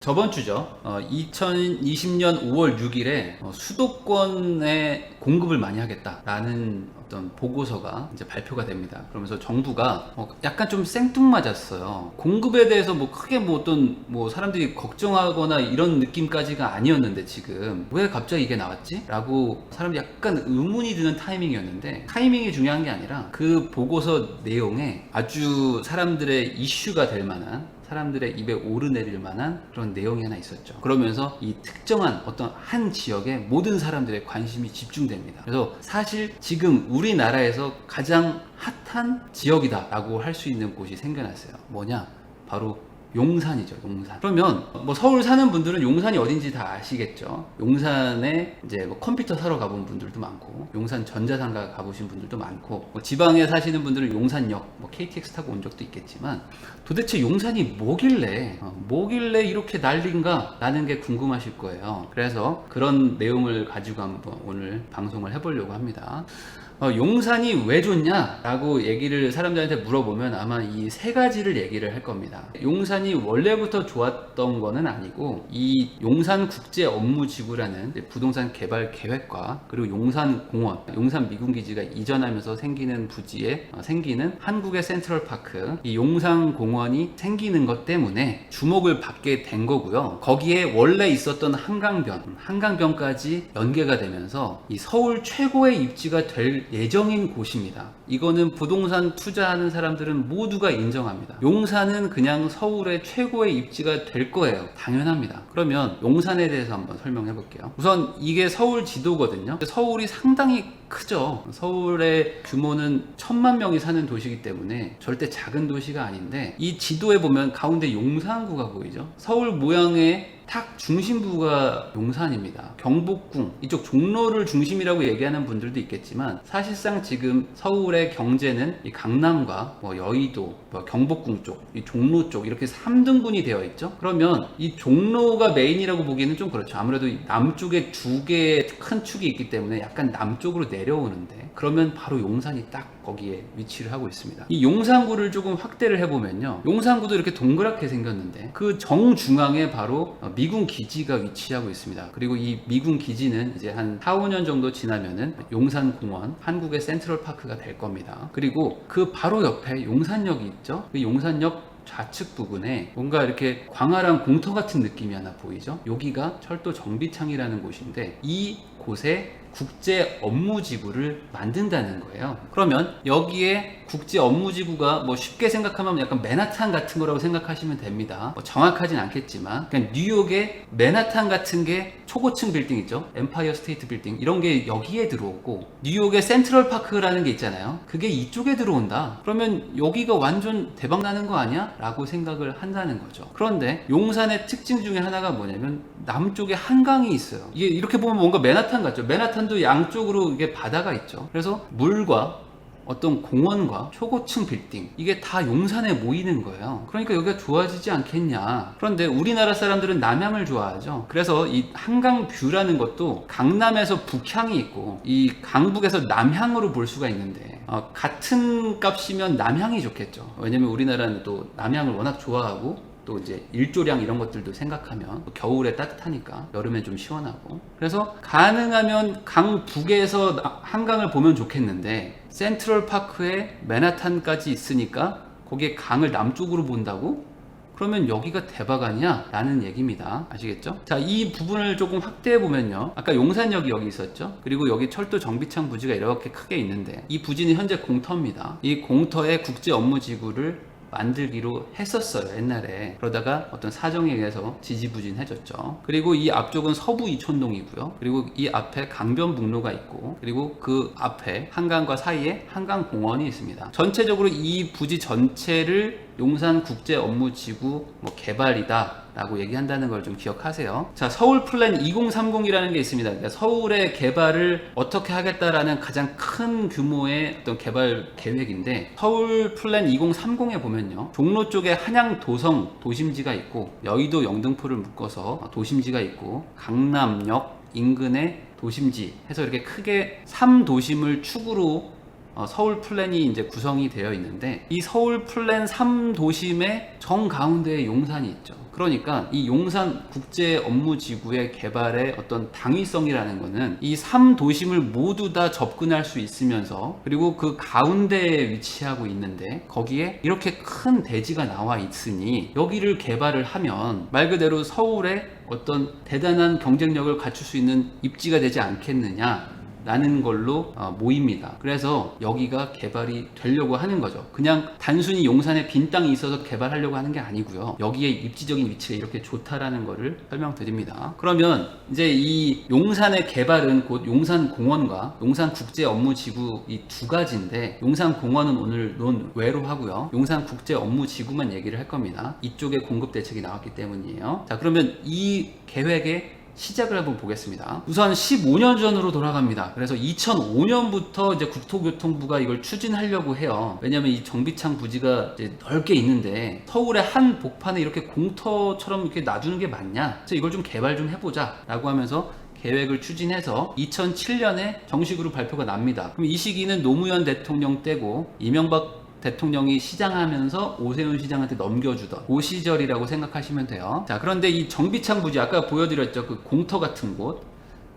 저번 주죠. 2020년 5월 6일에 수도권에 공급을 많이 하겠다라는 어떤 보고서가 이제 발표가 됩니다. 그러면서 정부가 약간 좀 생뚱맞았어요. 공급에 대해서 뭐 크게 뭐 어떤 뭐 사람들이 걱정하거나 이런 느낌까지가 아니었는데 지금 왜 갑자기 이게 나왔지? 라고 사람들이 약간 의문이 드는 타이밍이었는데, 타이밍이 중요한 게 아니라 그 보고서 내용에 아주 사람들의 이슈가 될 만한, 사람들의 입에 오르내릴 만한 그런 내용이 하나 있었죠. 그러면서 이 특정한 어떤 한 지역에 모든 사람들의 관심이 집중됩니다. 그래서 사실 지금 우리나라에서 가장 핫한 지역이다 라고 할 수 있는 곳이 생겨났어요. 뭐냐? 바로 용산이죠. 용산. 그러면 뭐 서울 사는 분들은 용산이 어딘지 다 아시겠죠. 용산에 이제 뭐 컴퓨터 사러 가본 분들도 많고, 용산 전자상가 가보신 분들도 많고, 뭐 지방에 사시는 분들은 용산역 뭐 KTX 타고 온 적도 있겠지만, 도대체 용산이 뭐길래 이렇게 난린가 라는 게 궁금하실 거예요. 그래서 그런 내용을 가지고 한번 오늘 방송을 해보려고 합니다. 용산이 왜 좋냐 라고 얘기를 사람들한테 물어보면 아마 이 세 가지를 얘기를 할 겁니다. 용산이 원래부터 좋았던 거는 아니고, 이 용산국제업무지구라는 부동산 개발 계획과, 그리고 용산공원, 용산미군기지가 이전하면서 생기는 부지에 생기는 한국의 센트럴파크, 이 용산공원이 생기는 것 때문에 주목을 받게 된 거고요. 거기에 원래 있었던 한강변까지 연계가 되면서 이 서울 최고의 입지가 될 예정인 곳입니다. 이거는 부동산 투자하는 사람들은 모두가 인정합니다. 용산은 그냥 서울의 최고의 입지가 될 거예요. 당연합니다. 그러면 용산에 대해서 한번 설명해 볼게요. 우선 이게 서울 지도거든요. 서울이 상당히 크죠. 서울의 규모는 1000만 명이 사는 도시이기 때문에 절대 작은 도시가 아닌데, 이 지도에 보면 가운데 용산구가 보이죠. 서울 모양의 딱 중심부가 용산입니다. 경복궁, 이쪽 종로를 중심이라고 얘기하는 분들도 있겠지만, 사실상 지금 서울의 경제는 이 강남과 뭐 여의도, 뭐 경복궁 쪽, 이 종로 쪽 이렇게 3등분이 되어 있죠. 그러면 이 종로가 메인이라고 보기에는 좀 그렇죠. 아무래도 남쪽에 두 개의 큰 축이 있기 때문에 약간 남쪽으로 내려오는데, 그러면 바로 용산이 딱 거기에 위치를 하고 있습니다. 이 용산구를 조금 확대를 해보면요, 용산구도 이렇게 동그랗게 생겼는데 그 정중앙에 바로 미군 기지가 위치하고 있습니다. 그리고 이 미군 기지는 이제 한 4, 5년 정도 지나면은 용산공원, 한국의 센트럴파크가 될 겁니다. 그리고 그 바로 옆에 용산역이 있죠. 그 용산역 좌측 부분에 뭔가 이렇게 광활한 공터 같은 느낌이 하나 보이죠. 여기가 철도 정비창이라는 곳인데, 이 곳에 국제 업무지구를 만든다는 거예요. 그러면 여기에 국제 업무지구가 뭐 쉽게 생각하면 약간 맨하탄 같은 거라고 생각하시면 됩니다. 뭐 정확하진 않겠지만, 그냥 뉴욕의 맨하탄 같은 게 초고층 빌딩 있죠. 엠파이어 스테이트 빌딩, 이런 게 여기에 들어오고, 뉴욕의 센트럴 파크라는 게 있잖아요. 그게 이쪽에 들어온다. 그러면 여기가 완전 대박 나는 거 아니야? 라고 생각을 한다는 거죠. 그런데 용산의 특징 중에 하나가 뭐냐면 남쪽에 한강이 있어요. 이게 이렇게 보면 뭔가 맨하탄 같죠. 맨하탄도 양쪽으로 이게 바다가 있죠. 그래서 물과 어떤 공원과 초고층 빌딩, 이게 다 용산에 모이는 거예요. 그러니까 여기가 좋아지지 않겠냐. 그런데 우리나라 사람들은 남향을 좋아하죠. 그래서 이 한강뷰라는 것도 강남에서 북향이 있고, 이 강북에서 남향으로 볼 수가 있는데, 같은 값이면 남향이 좋겠죠. 왜냐면 우리나라는 또 남향을 워낙 좋아하고, 또 이제 일조량 이런 것들도 생각하면 겨울에 따뜻하니까 여름에 좀 시원하고, 그래서 가능하면 강북에서 한강을 보면 좋겠는데, 센트럴파크에 맨하탄까지 있으니까 거기에 강을 남쪽으로 본다고? 그러면 여기가 대박 아니야? 라는 얘기입니다. 아시겠죠? 자, 이 부분을 조금 확대해 보면요, 아까 용산역이 여기 있었죠? 그리고 여기 철도 정비창 부지가 이렇게 크게 있는데, 이 부지는 현재 공터입니다. 이 공터에 국제 업무지구를 만들기로 했었어요, 옛날에. 그러다가 어떤 사정에 의해서 지지부진해졌죠. 그리고 이 앞쪽은 서부 이촌동이고요. 그리고 이 앞에 강변북로가 있고, 그리고 그 앞에 한강과 사이에 한강공원이 있습니다. 전체적으로 이 부지 전체를 용산국제업무지구 개발이다 라고 얘기한다는 걸 좀 기억하세요. 자, 서울 플랜 2030이라는 게 있습니다. 그러니까 서울의 개발을 어떻게 하겠다라는 가장 큰 규모의 어떤 개발 계획인데, 서울 플랜 2030에 보면요, 종로 쪽에 한양 도성 도심지가 있고, 여의도 영등포를 묶어서 도심지가 있고, 강남역 인근에 도심지 해서 이렇게 크게 3도심을 축으로 서울 플랜이 이제 구성이 되어 있는데, 이 서울 플랜 3도심의 정가운데에 용산이 있죠. 그러니까 이 용산 국제 업무지구의 개발의 어떤 당위성이라는 거는 이 3도심을 모두 다 접근할 수 있으면서, 그리고 그 가운데에 위치하고 있는데 거기에 이렇게 큰 대지가 나와 있으니 여기를 개발을 하면 말 그대로 서울에 어떤 대단한 경쟁력을 갖출 수 있는 입지가 되지 않겠느냐 라는 걸로 모입니다. 그래서 여기가 개발이 되려고 하는 거죠. 그냥 단순히 용산에 빈 땅이 있어서 개발하려고 하는 게 아니고요. 여기에 입지적인 위치가 이렇게 좋다라는 거를 설명드립니다. 그러면 이제 이 용산의 개발은 곧 용산공원과 용산국제업무지구 이 두 가지인데, 용산공원은 오늘 논외로 하고요. 용산국제업무지구만 얘기를 할 겁니다. 이쪽에 공급 대책이 나왔기 때문이에요. 자, 그러면 이 계획의 시작을 한번 보겠습니다. 우선 15년 전으로 돌아갑니다. 그래서 2005년부터 이제 국토교통부가 이걸 추진하려고 해요. 왜냐면 이 정비창 부지가 이제 넓게 있는데 서울의 한 복판에 이렇게 공터처럼 이렇게 놔두는 게 맞냐? 그래서 이걸 좀 개발 좀 해보자 라고 하면서 계획을 추진해서 2007년에 정식으로 발표가 납니다. 그럼 이 시기는 노무현 대통령 때고 이명박 대통령이 시장하면서 오세훈 시장한테 넘겨주던 그 시절이라고 생각하시면 돼요. 자, 그런데 이 정비창 부지, 아까 보여드렸죠, 그 공터 같은 곳,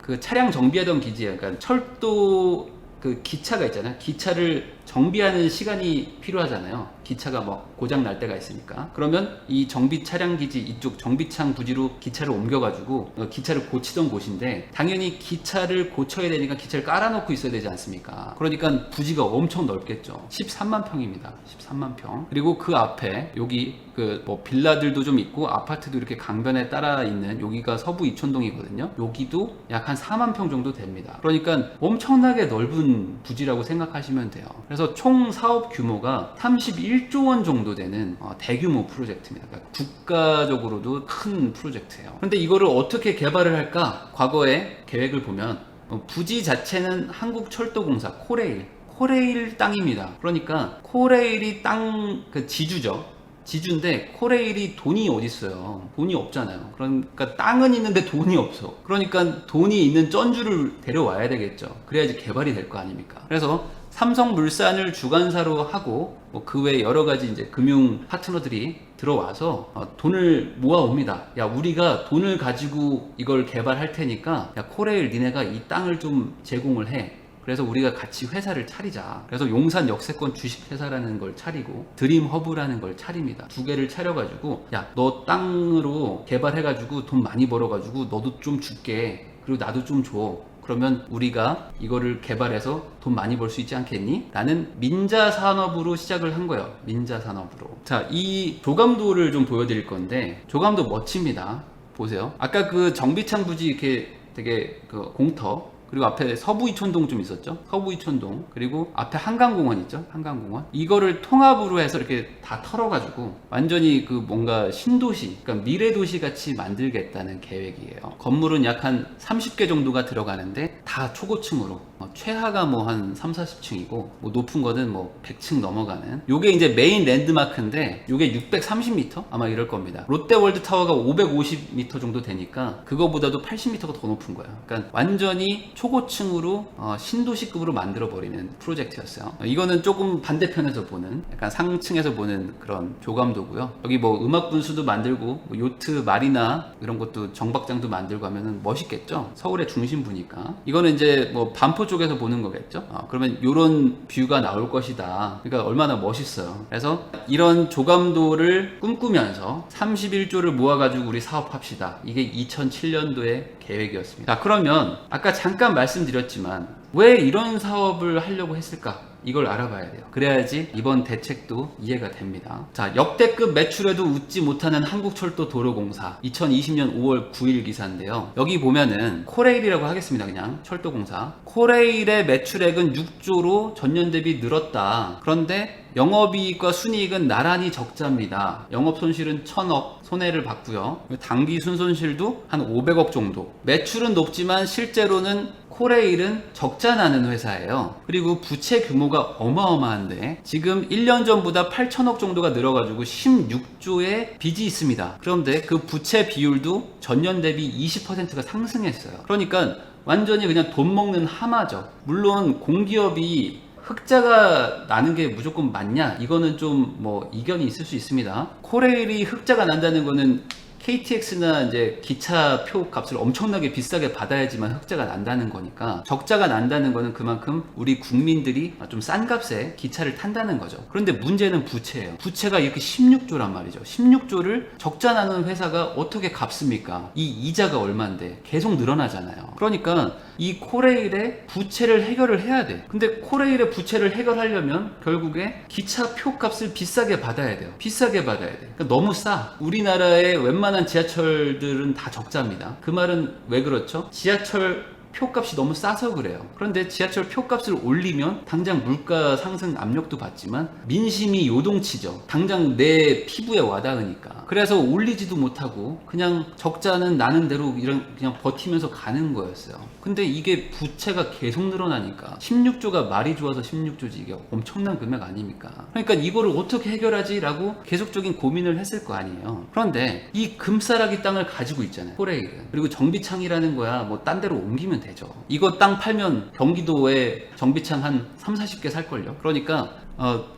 그 차량 정비하던 기지예요. 그러니까 철도 그 기차가 있잖아요. 기차를 정비하는 시간이 필요하잖아요. 기차가 뭐 고장 날 때가 있으니까. 그러면 이 정비 차량 기지 이쪽 정비창 부지로 기차를 옮겨가지고 기차를 고치던 곳인데, 당연히 기차를 고쳐야 되니까 기차를 깔아놓고 있어야 되지 않습니까? 그러니까 부지가 엄청 넓겠죠. 13만 평입니다. 13만 평. 그리고 그 앞에 여기 그 뭐 빌라들도 좀 있고 아파트도 이렇게 강변에 따라 있는, 여기가 서부 이촌동이거든요. 여기도 약 한 4만 평 정도 됩니다. 그러니까 엄청나게 넓은 부지라고 생각하시면 돼요. 그래서 총 사업 규모가 31조 원 정도 되는 대규모 프로젝트입니다. 그러니까 국가적으로도 큰 프로젝트예요. 그런데 이거를 어떻게 개발을 할까? 과거의 계획을 보면 부지 자체는 한국철도공사 코레일 땅입니다. 그러니까 코레일이 땅 그 지주죠. 지주인데 코레일이 돈이 어디 있어요? 돈이 없잖아요. 그러니까 땅은 있는데 돈이 없어. 그러니까 돈이 있는 쩐주를 데려와야 되겠죠. 그래야지 개발이 될 거 아닙니까? 그래서 삼성물산을 주관사로 하고 그 외 여러 가지 이제 금융 파트너들이 들어와서 돈을 모아옵니다. 야, 우리가 돈을 가지고 이걸 개발할 테니까 야, 코레일 니네가 이 땅을 좀 제공을 해. 그래서 우리가 같이 회사를 차리자. 그래서 용산 역세권 주식회사라는 걸 차리고 드림허브라는 걸 차립니다. 두 개를 차려가지고 야, 너 땅으로 개발해가지고 돈 많이 벌어가지고 너도 좀 줄게. 그리고 나도 좀 줘. 그러면 우리가 이거를 개발해서 돈 많이 벌 수 있지 않겠니? 라는 민자산업으로 시작을 한 거예요. 민자산업으로. 자, 이 조감도를 좀 보여드릴 건데, 조감도 멋집니다. 보세요. 아까 그 정비창 부지 이렇게 되게 그 공터, 그리고 앞에 서부이촌동 좀 있었죠. 서부이촌동. 그리고 앞에 한강공원 있죠. 한강공원. 이거를 통합으로 해서 이렇게 다 털어가지고 완전히 그 뭔가 신도시, 그러니까 미래도시 같이 만들겠다는 계획이에요. 건물은 약 한 30개 정도가 들어가는데 다 초고층으로. 최하가 뭐 한 3, 40층이고 뭐 높은 거는 뭐 100층 넘어가는. 요게 이제 메인 랜드마크인데 요게 630m? 아마 이럴 겁니다. 롯데월드타워가 550m 정도 되니까 그거보다도 80m가 더 높은 거야. 그러니까 완전히 초고층으로 신도시급으로 만들어버리는 프로젝트였어요. 이거는 조금 반대편에서 보는, 약간 상층에서 보는 그런 조감도고요. 여기 뭐 음악 분수도 만들고 뭐 요트 마리나 이런 것도 정박장도 만들고 하면은 멋있겠죠. 서울의 중심부니까. 이거는 이제 뭐 반포 쪽에서 보는 거겠죠. 그러면 이런 뷰가 나올 것이다. 그러니까 얼마나 멋있어요. 그래서 이런 조감도를 꿈꾸면서 31조를 모아가지고 우리 사업합시다. 이게 2007년도의 계획이었습니다. 자, 그러면 아까 잠깐 말씀드렸지만 왜 이런 사업을 하려고 했을까? 이걸 알아봐야 돼요. 그래야지 이번 대책도 이해가 됩니다. 자, 역대급 매출에도 웃지 못하는 한국철도도로공사 2020년 5월 9일 기사인데요. 여기 보면은 코레일이라고 하겠습니다. 그냥 철도공사. 코레일의 매출액은 6조로 전년 대비 늘었다. 그런데 영업이익과 순이익은 나란히 적자입니다. 영업손실은 1000억 손해를 봤고요. 당기 순손실도 한 500억 정도. 매출은 높지만 실제로는 코레일은 적자 나는 회사예요. 그리고 부채 규모가 어마어마한데 지금 1년 전보다 8천억 정도가 늘어가지고 16조의 빚이 있습니다. 그런데 그 부채 비율도 전년 대비 20%가 상승했어요. 그러니까 완전히 그냥 돈 먹는 하마죠. 물론 공기업이 흑자가 나는 게 무조건 맞냐? 이거는 좀 뭐 이견이 있을 수 있습니다. 코레일이 흑자가 난다는 거는 KTX나 이제 기차표 값을 엄청나게 비싸게 받아야지만 흑자가 난다는 거니까, 적자가 난다는 거는 그만큼 우리 국민들이 좀 싼 값에 기차를 탄다는 거죠. 그런데 문제는 부채예요. 부채가 이렇게 16조란 말이죠. 16조를 적자 나는 회사가 어떻게 갚습니까? 이 이자가 얼마인데 계속 늘어나잖아요. 그러니까 이 코레일의 부채를 해결을 해야 돼. 근데 코레일의 부채를 해결하려면 결국에 기차표 값을 비싸게 받아야 돼요. 비싸게 받아야 돼. 그러니까 너무 싸. 우리나라의 웬만한 지하철들은 다 적자입니다. 그 말은 왜 그렇죠? 지하철 표값이 너무 싸서 그래요. 그런데 지하철 표값을 올리면 당장 물가 상승 압력도 받지만 민심이 요동치죠. 당장 내 피부에 와닿으니까. 그래서 올리지도 못하고 그냥 적자는 나는 대로 그냥 버티면서 가는 거였어요. 근데 이게 부채가 계속 늘어나니까 16조가 말이 좋아서 16조지 이게 엄청난 금액 아닙니까? 그러니까 이거를 어떻게 해결하지? 라고 계속적인 고민을 했을 거 아니에요. 그런데 이 금싸라기 땅을 가지고 있잖아요. 코레일은. 그리고 정비창이라는 거야 뭐 딴 데로 옮기면 되죠. 이거 땅 팔면 경기도에 정비창 한 30, 40개 살걸요. 그러니까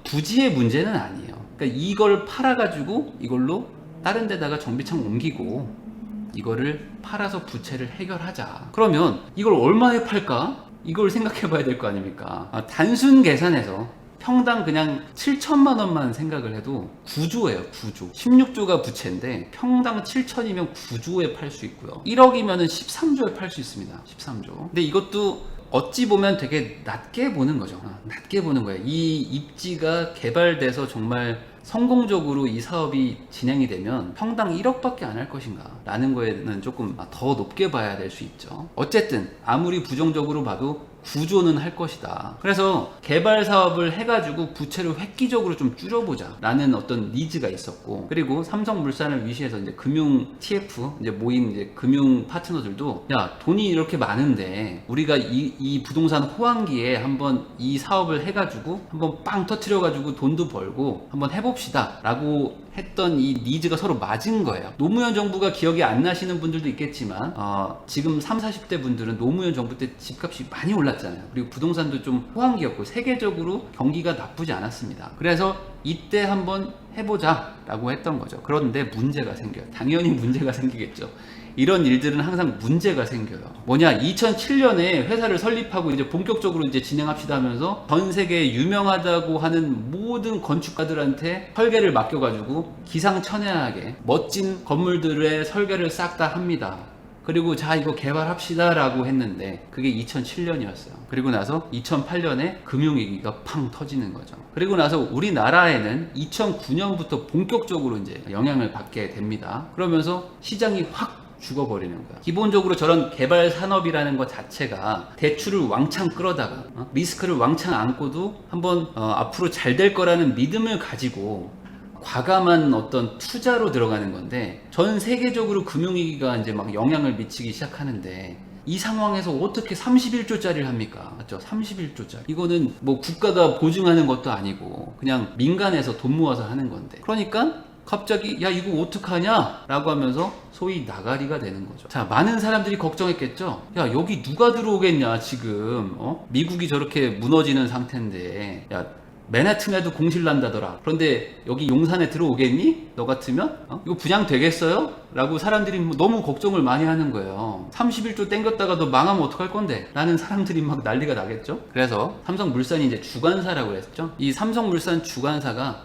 부지의 문제는 아니에요. 그러니까 이걸 팔아가지고 이걸로 다른 데다가 정비창 옮기고 이거를 팔아서 부채를 해결하자. 그러면 이걸 얼마에 팔까? 이걸 생각해 봐야 될 거 아닙니까? 단순 계산해서 평당 그냥 7천만 원만 생각을 해도 9조예요. 9조. 16조가 부채인데 평당 7천이면 9조에 팔 수 있고요. 1억이면 13조에 팔 수 있습니다. 13조. 근데 이것도 어찌 보면 되게 낮게 보는 거죠. 낮게 보는 거예요. 이 입지가 개발돼서 정말 성공적으로 이 사업이 진행이 되면 평당 1억밖에 안 할 것인가 라는 거에는 조금 더 높게 봐야 될 수 있죠. 어쨌든 아무리 부정적으로 봐도 9조는 할 것이다. 그래서 개발 사업을 해가지고 부채를 획기적으로 좀 줄여보자 라는 어떤 니즈가 있었고, 그리고 삼성물산을 위시해서 이제 금융 TF 이제 모인 이제 금융 파트너들도 야 돈이 이렇게 많은데 우리가 이 부동산 호황기에 한번 이 사업을 해가지고 한번 빵 터트려가지고 돈도 벌고 한번 해봅시다 라고 했던 이 니즈가 서로 맞은 거예요. 노무현 정부가 기억이 안 나시는 분들도 있겠지만 지금 30, 40대 분들은 노무현 정부 때 집값이 많이 올랐잖아요. 그리고 부동산도 좀 호황기였고 세계적으로 경기가 나쁘지 않았습니다. 그래서 이때 한번 해보자 라고 했던 거죠. 그런데 문제가 생겨요. 당연히 문제가 생기겠죠. 이런 일들은 항상 문제가 생겨요. 뭐냐, 2007년에 회사를 설립하고 이제 본격적으로 이제 진행합시다 하면서 전 세계에 유명하다고 하는 모든 건축가들한테 설계를 맡겨가지고 기상천외하게 멋진 건물들의 설계를 싹 다 합니다. 그리고 자 이거 개발합시다 라고 했는데 그게 2007년이었어요. 그리고 나서 2008년에 금융위기가 팡 터지는 거죠. 그리고 나서 우리나라에는 2009년부터 본격적으로 이제 영향을 받게 됩니다. 그러면서 시장이 확 죽어버리는 거야. 기본적으로 저런 개발 산업이라는 것 자체가 대출을 왕창 끌어다가 리스크를 왕창 안고도 한번 앞으로 잘 될 거라는 믿음을 가지고 과감한 어떤 투자로 들어가는 건데, 전 세계적으로 금융위기가 이제 막 영향을 미치기 시작하는데 이 상황에서 어떻게 31조짜리를 합니까? 맞죠? 31조짜리. 이거는 뭐 국가가 보증하는 것도 아니고 그냥 민간에서 돈 모아서 하는 건데, 그러니까 갑자기 야 이거 어떡하냐 라고 하면서 소위 나가리가 되는 거죠. 자, 많은 사람들이 걱정했겠죠. 야 여기 누가 들어오겠냐 지금 미국이 저렇게 무너지는 상태인데, 야 맨해튼에도 공실 난다더라. 그런데 여기 용산에 들어오겠니? 너 같으면? 이거 분양되겠어요? 라고 사람들이 너무 걱정을 많이 하는 거예요. 31조 땡겼다가 너 망하면 어떡할 건데? 라는 사람들이 막 난리가 나겠죠? 그래서 삼성물산이 이제 주관사라고 했죠. 이 삼성물산 주관사가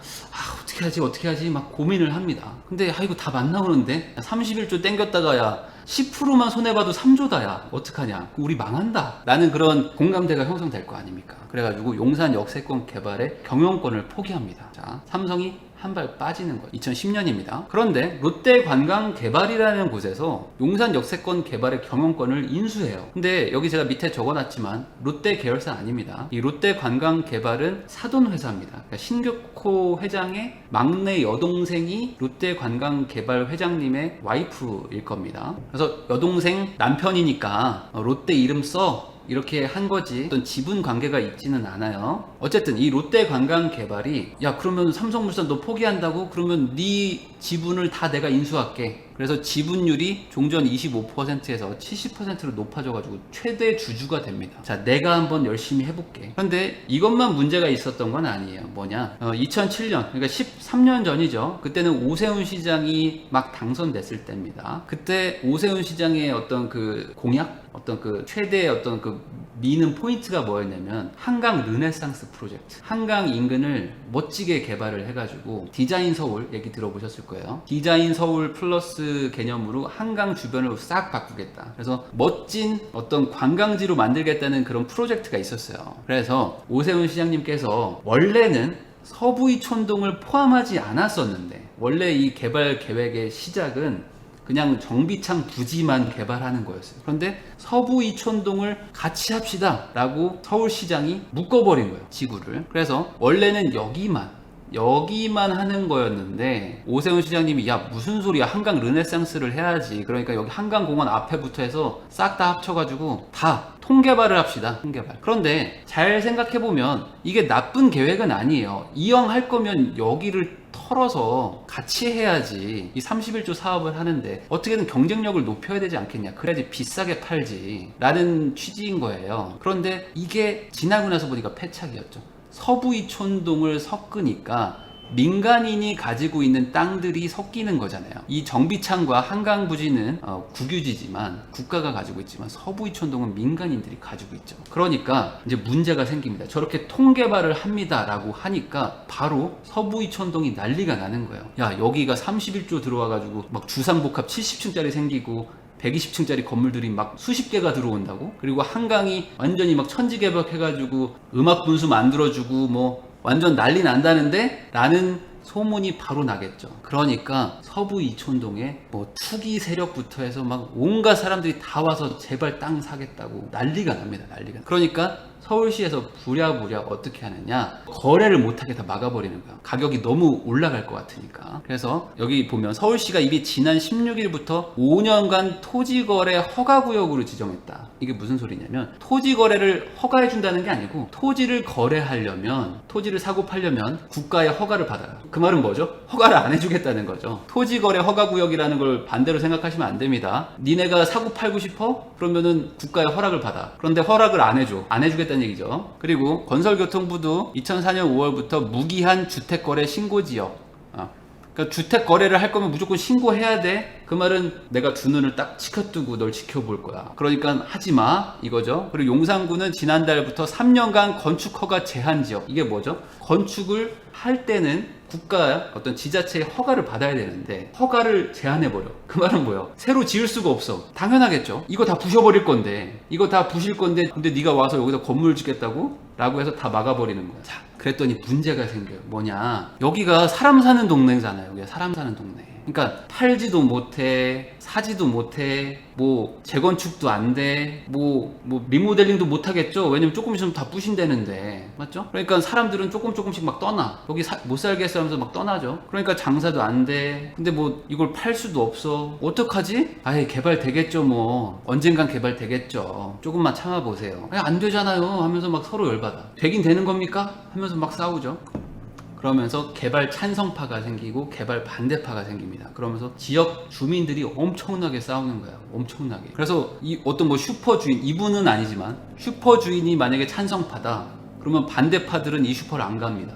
어떻게 하지 막 고민을 합니다. 근데 이거 다 만나오는데 31조 땡겼다가 야 10%만 손해봐도 3조다 야 어떡하냐, 우리 망한다 라는 그런 공감대가 형성될 거 아닙니까? 그래가지고 용산 역세권 개발의 경영권을 포기합니다. 자, 삼성이 한 발 빠지는 거예요. 2010년입니다. 그런데 롯데관광개발이라는 곳에서 용산 역세권 개발의 경영권을 인수해요. 근데 여기 제가 밑에 적어놨지만 롯데 계열사 아닙니다. 이 롯데관광개발은 사돈회사입니다. 그러니까 신격호 회장의 막내 여동생이 롯데관광개발 회장님의 와이프일 겁니다. 그래서 여동생 남편이니까 롯데 이름 써 이렇게 한 거지 어떤 지분 관계가 있지는 않아요. 어쨌든 이 롯데관광개발이 야 그러면 삼성물산 너 포기한다고? 그러면 네 지분을 다 내가 인수할게. 그래서 지분율이 종전 25%에서 70%로 높아져가지고 최대 주주가 됩니다. 자, 내가 한번 열심히 해볼게. 그런데 이것만 문제가 있었던 건 아니에요. 뭐냐? 2007년, 그러니까 13년 전이죠. 그때는 오세훈 시장이 막 당선됐을 때입니다. 그때 오세훈 시장의 어떤 그 공약, 어떤 그 최대 어떤 그 미는 포인트가 뭐였냐면 한강 르네상스 프로젝트, 한강 인근을 멋지게 개발을 해가지고 디자인 서울 얘기 들어보셨을 거예요. 디자인 서울 플러스 개념으로 한강 주변을 싹 바꾸겠다. 그래서 멋진 어떤 관광지로 만들겠다는 그런 프로젝트가 있었어요. 그래서 오세훈 시장님께서 원래는 서부이촌동을 포함하지 않았었는데, 원래 이 개발 계획의 시작은 그냥 정비창 부지만 개발하는 거였어요. 그런데 서부이촌동을 같이 합시다 라고 서울시장이 묶어버린 거예요, 지구를. 그래서 원래는 여기만 하는 거였는데 오세훈 시장님이 야 무슨 소리야, 한강 르네상스를 해야지. 그러니까 여기 한강공원 앞에부터 해서 싹 다 합쳐가지고 다 통개발을 합시다. 통개발. 그런데 잘 생각해보면 이게 나쁜 계획은 아니에요. 이왕 할 거면 여기를 털어서 같이 해야지. 이 31조 사업을 하는데 어떻게든 경쟁력을 높여야 되지 않겠냐, 그래야지 비싸게 팔지 라는 취지인 거예요. 그런데 이게 지나고 나서 보니까 패착이었죠. 서부이촌동을 섞으니까 민간인이 가지고 있는 땅들이 섞이는 거잖아요. 이 정비창과 한강부지는 국유지지만 국가가 가지고 있지만 서부이촌동은 민간인들이 가지고 있죠. 그러니까 이제 문제가 생깁니다. 저렇게 통개발을 합니다 라고 하니까 바로 서부이촌동이 난리가 나는 거예요. 야, 여기가 31조 들어와가지고 막 주상복합 70층짜리 생기고 120층짜리 건물들이 막 수십 개가 들어온다고? 그리고 한강이 완전히 막 천지개벽해가지고 음악 분수 만들어주고 뭐 완전 난리 난다는데? 라는 소문이 바로 나겠죠. 그러니까 서부 이촌동에 뭐 투기 세력부터 해서 막 온갖 사람들이 다 와서 제발 땅 사겠다고 난리가 납니다. 난리가. 그러니까 서울시에서 부랴부랴 어떻게 하느냐, 거래를 못하게 다 막아버리는 거야. 가격이 너무 올라갈 것 같으니까. 그래서 여기 보면 서울시가 이게 지난 16일부터 5년간 토지거래 허가구역으로 지정했다. 이게 무슨 소리냐면 토지거래를 허가해준다는 게 아니고 토지를 거래하려면, 토지를 사고 팔려면 국가의 허가를 받아요. 그 말은 뭐죠? 허가를 안 해주겠다는 거죠. 토지거래 허가구역이라는 걸 반대로 생각하시면 안 됩니다. 니네가 사고 팔고 싶어? 그러면은 국가의 허락을 받아. 그런데 허락을 안 해줘. 안 해주겠다는 얘기죠. 그리고 건설교통부도 2004년 5월부터 무기한 주택거래 신고지역, 그러니까 주택 거래를 할 거면 무조건 신고해야 돼. 그 말은 내가 두 눈을 딱 치켜두고 널 지켜볼 거야. 그러니까 하지 마 이거죠. 그리고 용산구는 지난달부터 3년간 건축 허가 제한 지역. 이게 뭐죠? 건축을 할 때는 국가 어떤 지자체의 허가를 받아야 되는데 허가를 제한해버려. 그 말은 뭐예요? 새로 지을 수가 없어. 당연하겠죠. 이거 다 부셔버릴 건데, 이거 다 부실 건데, 근데 네가 와서 여기다 건물 짓겠다고? 라고 해서 다 막아버리는 거야. 자, 그랬더니 문제가 생겨요. 뭐냐, 여기가 사람 사는 동네잖아요. 여기가 사람 사는 동네. 그러니까 팔지도 못해, 사지도 못해, 뭐 재건축도 안 돼, 뭐 리모델링도 못 하겠죠. 왜냐면 조금 있으면 다 부신다는데, 맞죠? 그러니까 사람들은 조금씩 막 떠나. 여기 못 살겠어 하면서 막 떠나죠. 그러니까 장사도 안 돼. 근데 뭐 이걸 팔 수도 없어. 어떡하지? 아예 개발 되겠죠. 뭐 언젠간 개발 되겠죠. 조금만 참아보세요. 안 되잖아요 하면서 막 서로 열받아. 되긴 되는 겁니까? 하면서 막 싸우죠. 그러면서 개발 찬성파가 생기고 개발 반대파가 생깁니다. 그러면서 지역 주민들이 엄청나게 싸우는 거예요. 엄청나게. 그래서 이 어떤 뭐 슈퍼주인, 이분은 아니지만 슈퍼주인이 만약에 찬성파다, 그러면 반대파들은 이 슈퍼를 안 갑니다.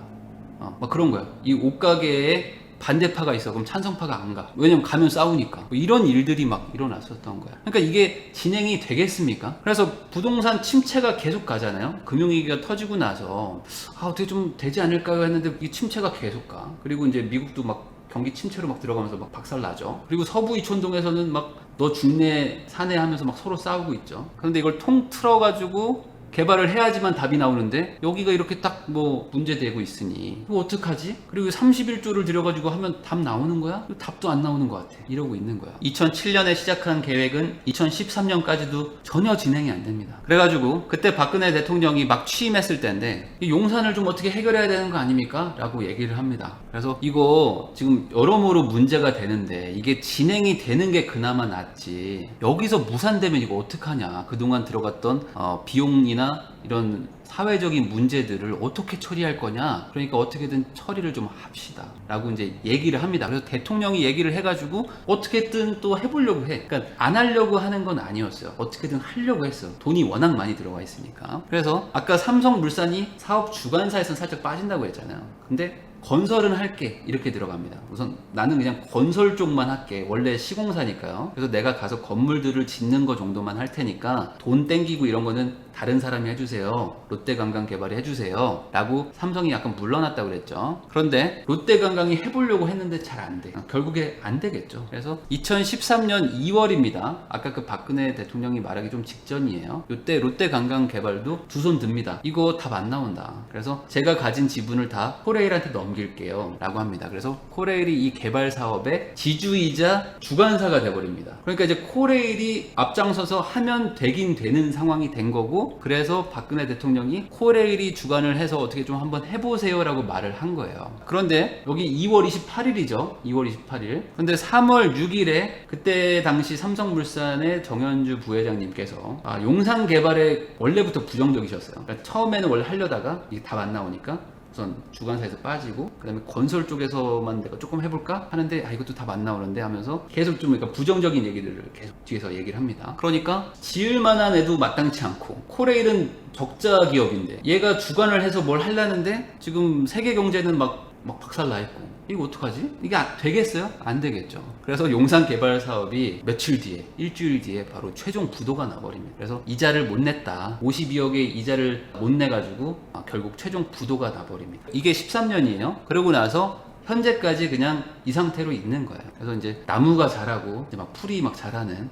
막 그런 거예요. 이 옷가게에 반대파가 있어. 그럼 찬성파가 안 가. 왜냐면 가면 싸우니까. 뭐 이런 일들이 막 일어났었던 거야. 그러니까 이게 진행이 되겠습니까? 그래서 부동산 침체가 계속 가잖아요. 금융위기가 터지고 나서 어떻게 좀 되지 않을까요 했는데 이 침체가 계속 가. 그리고 이제 미국도 막 경기 침체로 막 들어가면서 막 박살나죠. 그리고 서부 이촌동에서는 막 너 죽네 사내 하면서 막 서로 싸우고 있죠. 그런데 이걸 통틀어 가지고 개발을 해야지만 답이 나오는데 여기가 이렇게 딱 뭐 문제되고 있으니 이거 어떡하지? 그리고 31조를 들여가지고 하면 답 나오는 거야? 답도 안 나오는 것 같아. 이러고 있는 거야. 2007년에 시작한 계획은 2013년까지도 전혀 진행이 안 됩니다. 그래가지고 그때 박근혜 대통령이 막 취임했을 때인데 용산을 좀 어떻게 해결해야 되는 거 아닙니까? 라고 얘기를 합니다. 그래서 이거 지금 여러모로 문제가 되는데 이게 진행이 되는 게 그나마 낫지, 여기서 무산되면 이거 어떡하냐. 그동안 들어갔던 비용이나 경제나 이런 사회적인 문제들을 어떻게 처리할 거냐, 그러니까 어떻게든 처리를 좀 합시다 라고 이제 얘기를 합니다. 그래서 대통령이 얘기를 해가지고 어떻게든 또 해보려고 해. 그러니까 안 하려고 하는 건 아니었어요. 어떻게든 하려고 했어. 돈이 워낙 많이 들어가 있으니까. 그래서 아까 삼성물산이 사업 주관사에서는 살짝 빠진다고 했잖아요. 근데 건설은 할게 이렇게 들어갑니다. 우선 나는 그냥 건설 쪽만 할게. 원래 시공사니까요. 그래서 내가 가서 건물들을 짓는 거 정도만 할 테니까 돈 땡기고 이런 거는 다른 사람이 해주세요. 롯데관광개발이 해주세요 라고 삼성이 약간 물러났다고 그랬죠. 그런데 롯데관광이 해보려고 했는데 잘 안 돼. 결국에 안 되겠죠. 그래서 2013년 2월입니다 아까 그 박근혜 대통령이 말하기 좀 직전이에요. 이때 롯데관광개발도 두 손 듭니다. 이거 답 안 나온다. 그래서 제가 가진 지분을 다 코레일한테 넘길게요 라고 합니다. 그래서 코레일이 이 개발 사업의 지주이자 주관사가 돼버립니다. 그러니까 이제 코레일이 앞장서서 하면 되긴 되는 상황이 된 거고, 그래서 박근혜 대통령이 코레일이 주관을 해서 어떻게 좀 한번 해보세요 라고 말을 한 거예요. 그런데 여기 2월 28일이죠 2월 28일. 근데 3월 6일에 그때 당시 삼성물산의 정현주 부회장님께서 용산 개발에 원래부터 부정적이셨어요. 그러니까 처음에는 원래 하려다가 이게 답 안 나오니까 우선 주관사에서 빠지고, 그 다음에 건설 쪽에서만 내가 조금 해볼까 하는데 이것도 답 안 나오는데 하면서 계속 좀 그러니까 부정적인 얘기들을 계속 뒤에서 얘기를 합니다. 그러니까 지을만한 애도 마땅치 않고, 코레일은 적자 기업인데 얘가 주관을 해서 뭘 하려는데 지금 세계 경제는 막 박살나 있고, 이거 어떡하지? 이게 되겠어요? 안 되겠죠. 그래서 용산 개발 사업이 며칠 뒤에, 일주일 뒤에 바로 최종 부도가 나버립니다. 그래서 이자를 못 냈다. 52억의 이자를 못 내가지고 결국 최종 부도가 나버립니다. 이게 13년이에요. 그러고 나서 현재까지 그냥 이 상태로 있는 거예요. 그래서 이제 나무가 자라고 이제 막 풀이 막 자라는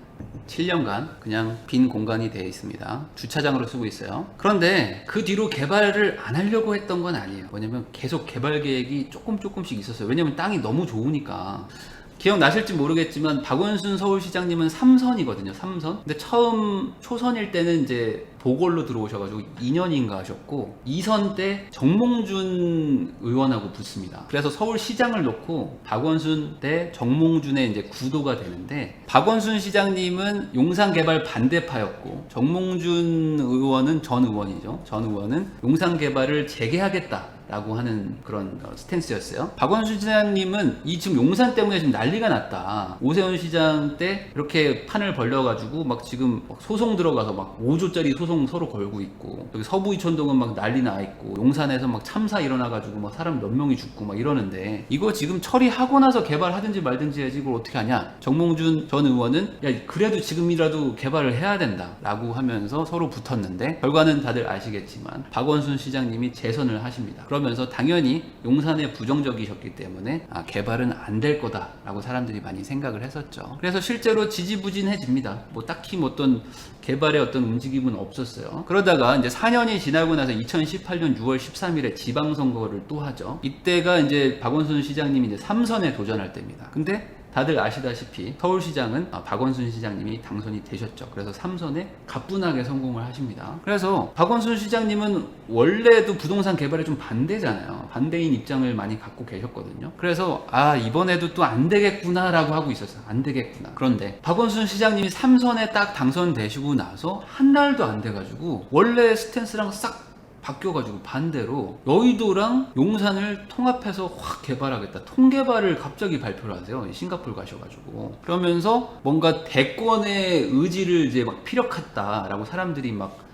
7년간 그냥 빈 공간이 되어 있습니다. 주차장으로 쓰고 있어요. 그런데 그 뒤로 개발을 안 하려고 했던 건 아니에요. 뭐냐면 계속 개발 계획이 조금씩 있었어요. 왜냐면 땅이 너무 좋으니까. 기억나실지 모르겠지만 박원순 서울시장님은 3선이거든요. 3선. 근데 처음 초선일 때는 이제 보궐로 들어오셔가지고 2년인가 하셨고, 2선 때 정몽준 의원하고 붙습니다. 그래서 서울시장을 놓고 박원순 대 정몽준의 이제 구도가 되는데, 박원순 시장님은 용산 개발 반대파였고, 정몽준 의원은 전 의원이죠. 전 의원은 용산 개발을 재개하겠다 라고 하는 그런 스탠스였어요. 박원순 시장님은 이 지금 용산 때문에 지금 난리가 났다. 오세훈 시장 때 이렇게 판을 벌려가지고 막 지금 소송 들어가서 막 5조짜리 소송 서로 걸고 있고, 여기 서부 이촌동은 막 난리 나 있고, 용산에서 막 참사 일어나가지고 막 사람 몇 명이 죽고 막 이러는데, 이거 지금 처리하고 나서 개발하든지 말든지 해야지 이걸 어떻게 하냐. 정몽준 전 의원은 야 그래도 지금이라도 개발을 해야 된다 라고 하면서 서로 붙었는데, 결과는 다들 아시겠지만 박원순 시장님이 재선을 하십니다. 그러면서 당연히 용산에 부정적이셨기 때문에 개발은 안 될 거다라고 사람들이 많이 생각을 했었죠. 그래서 실제로 지지부진해집니다. 뭐 딱히 뭐 어떤 개발의 어떤 움직임은 없었어요. 그러다가 이제 4년이 지나고 나서 2018년 6월 13일에 지방선거를 또 하죠. 이때가 이제 박원순 시장님이 이제 3선에 도전할 때입니다. 근데 다들 아시다시피 서울시장은 박원순 시장님이 당선이 되셨죠. 그래서 3선에 가뿐하게 성공을 하십니다. 그래서 박원순 시장님은 원래도 부동산 개발에 좀 반대잖아요. 반대인 입장을 많이 갖고 계셨거든요. 그래서 이번에도 또 안 되겠구나 라고 하고 있었어요. 안 되겠구나. 그런데 박원순 시장님이 3선에 딱 당선되시고 나서 한 달도 안 돼가지고 원래 스탠스랑 싹 바뀌어가지고 반대로 여의도랑 용산을 통합해서 확 개발하겠다. 통개발을 갑자기 발표를 하세요. 싱가포르 가셔가지고. 그러면서 뭔가 대권의 의지를 이제 막 피력했다라고 사람들이 막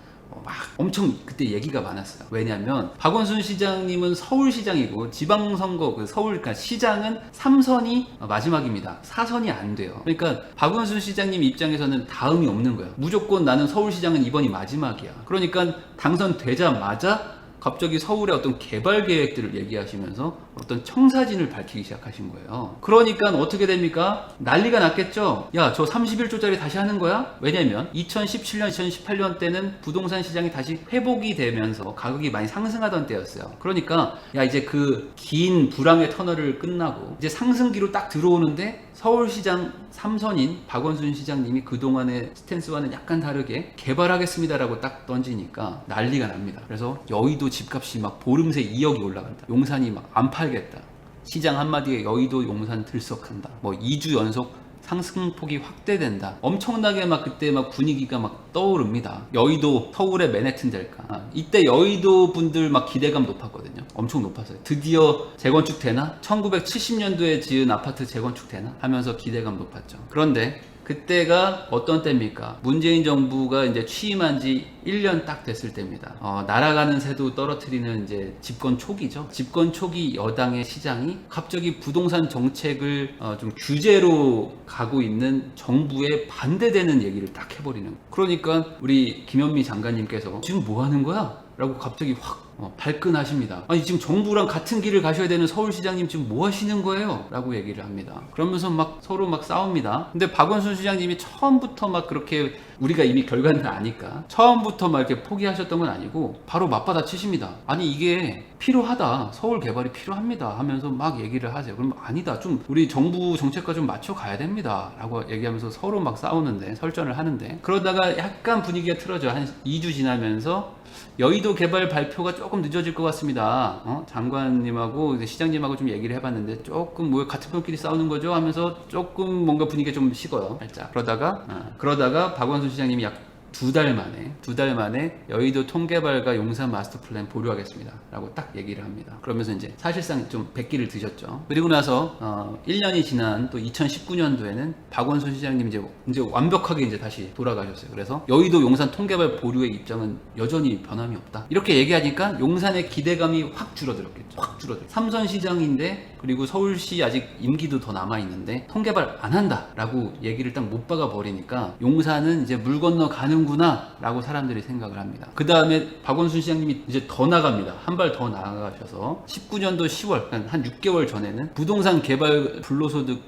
엄청 그때 얘기가 많았어요. 왜냐하면 박원순 시장님은 서울시장이고 지방선거 그 서울 그러니까 시장은 3선이 마지막입니다. 4선이 안 돼요. 그러니까 박원순 시장님 입장에서는 다음이 없는 거예요. 무조건 나는 서울시장은 이번이 마지막이야. 그러니까 당선되자마자 갑자기 서울의 어떤 개발 계획들을 얘기하시면서 어떤 청사진을 밝히기 시작하신 거예요. 그러니까 어떻게 됩니까? 난리가 났겠죠? 야, 저 31조짜리 다시 하는 거야? 왜냐면 2017년, 2018년 때는 부동산 시장이 다시 회복이 되면서 가격이 많이 상승하던 때였어요. 그러니까 야, 이제 그 긴 불황의 터널을 끝나고 이제 상승기로 딱 들어오는데 서울시장 3선인 박원순 시장님이 그동안의 스탠스와는 약간 다르게 개발하겠습니다라고 딱 던지니까 난리가 납니다. 그래서 여의도 집값이 막 보름새 2억이 올라간다. 용산이 막 안 팔겠다. 시장 한마디에 여의도 용산 들썩한다. 뭐 2주 연속 상승폭이 확대된다. 엄청나게 막 그때 막 분위기가 막 떠오릅니다. 여의도 서울의 맨해튼 될까? 이때 여의도 분들 막 기대감 높았거든요. 엄청 높았어요. 드디어 재건축 되나? 1970년도에 지은 아파트 재건축 되나? 하면서 기대감 높았죠. 그런데 그때가 어떤 때입니까? 문재인 정부가 이제 취임한 지 1년 딱 됐을 때입니다. 날아가는 새도 떨어뜨리는 이제 집권 초기죠. 집권 초기 여당의 시장이 갑자기 부동산 정책을 좀 규제로 가고 있는 정부에 반대되는 얘기를 딱 해버리는 거예요. 그러니까 우리 김현미 장관님께서 지금 뭐 하는 거야? 라고 갑자기 확 발끈하십니다. 아니 지금 정부랑 같은 길을 가셔야 되는 서울시장님 지금 뭐 하시는 거예요? 라고 얘기를 합니다. 그러면서 막 서로 막 싸웁니다. 근데 박원순 시장님이 처음부터 막 그렇게 우리가 이미 결과는 아니까 처음부터 막 이렇게 포기하셨던 건 아니고 바로 맞받아 치십니다. 아니 이게 필요하다. 서울 개발이 필요합니다. 하면서 막 얘기를 하세요. 그럼 아니다. 좀 우리 정부 정책과 좀 맞춰 가야 됩니다. 라고 얘기하면서 서로 막 싸우는데 설전을 하는데 그러다가 약간 분위기가 틀어져. 한 2주 지나면서 여의도 개발 발표가 조금 늦어질 것 같습니다. 장관님하고 시장님하고 좀 얘기를 해봤는데 조금 뭐 같은 편끼리 싸우는 거죠 하면서 조금 뭔가 분위기가 좀 식어요. 살짝. 그러다가 박원순 시장님이 약 두 달 만에 여의도 통개발과 용산 마스터 플랜 보류하겠습니다. 라고 딱 얘기를 합니다. 그러면서 이제 사실상 좀 백기를 드셨죠. 그리고 나서 1년이 지난 또 2019년도에는 박원순 시장님 이제 완벽하게 이제 다시 돌아가셨어요. 그래서 여의도 용산 통개발 보류의 입장은 여전히 변함이 없다. 이렇게 얘기하니까 용산의 기대감이 확 줄어들었겠죠. 삼선 시장인데 그리고 서울시 아직 임기도 더 남아있는데 통개발 안 한다 라고 얘기를 딱 못 박아 버리니까 용산은 이제 물 건너 가는구나 라고 사람들이 생각을 합니다. 그 다음에 박원순 시장님이 이제 더 나갑니다. 한 발 더 나가셔서 19년도 10월 한 6개월 전에는 부동산 개발 불로소득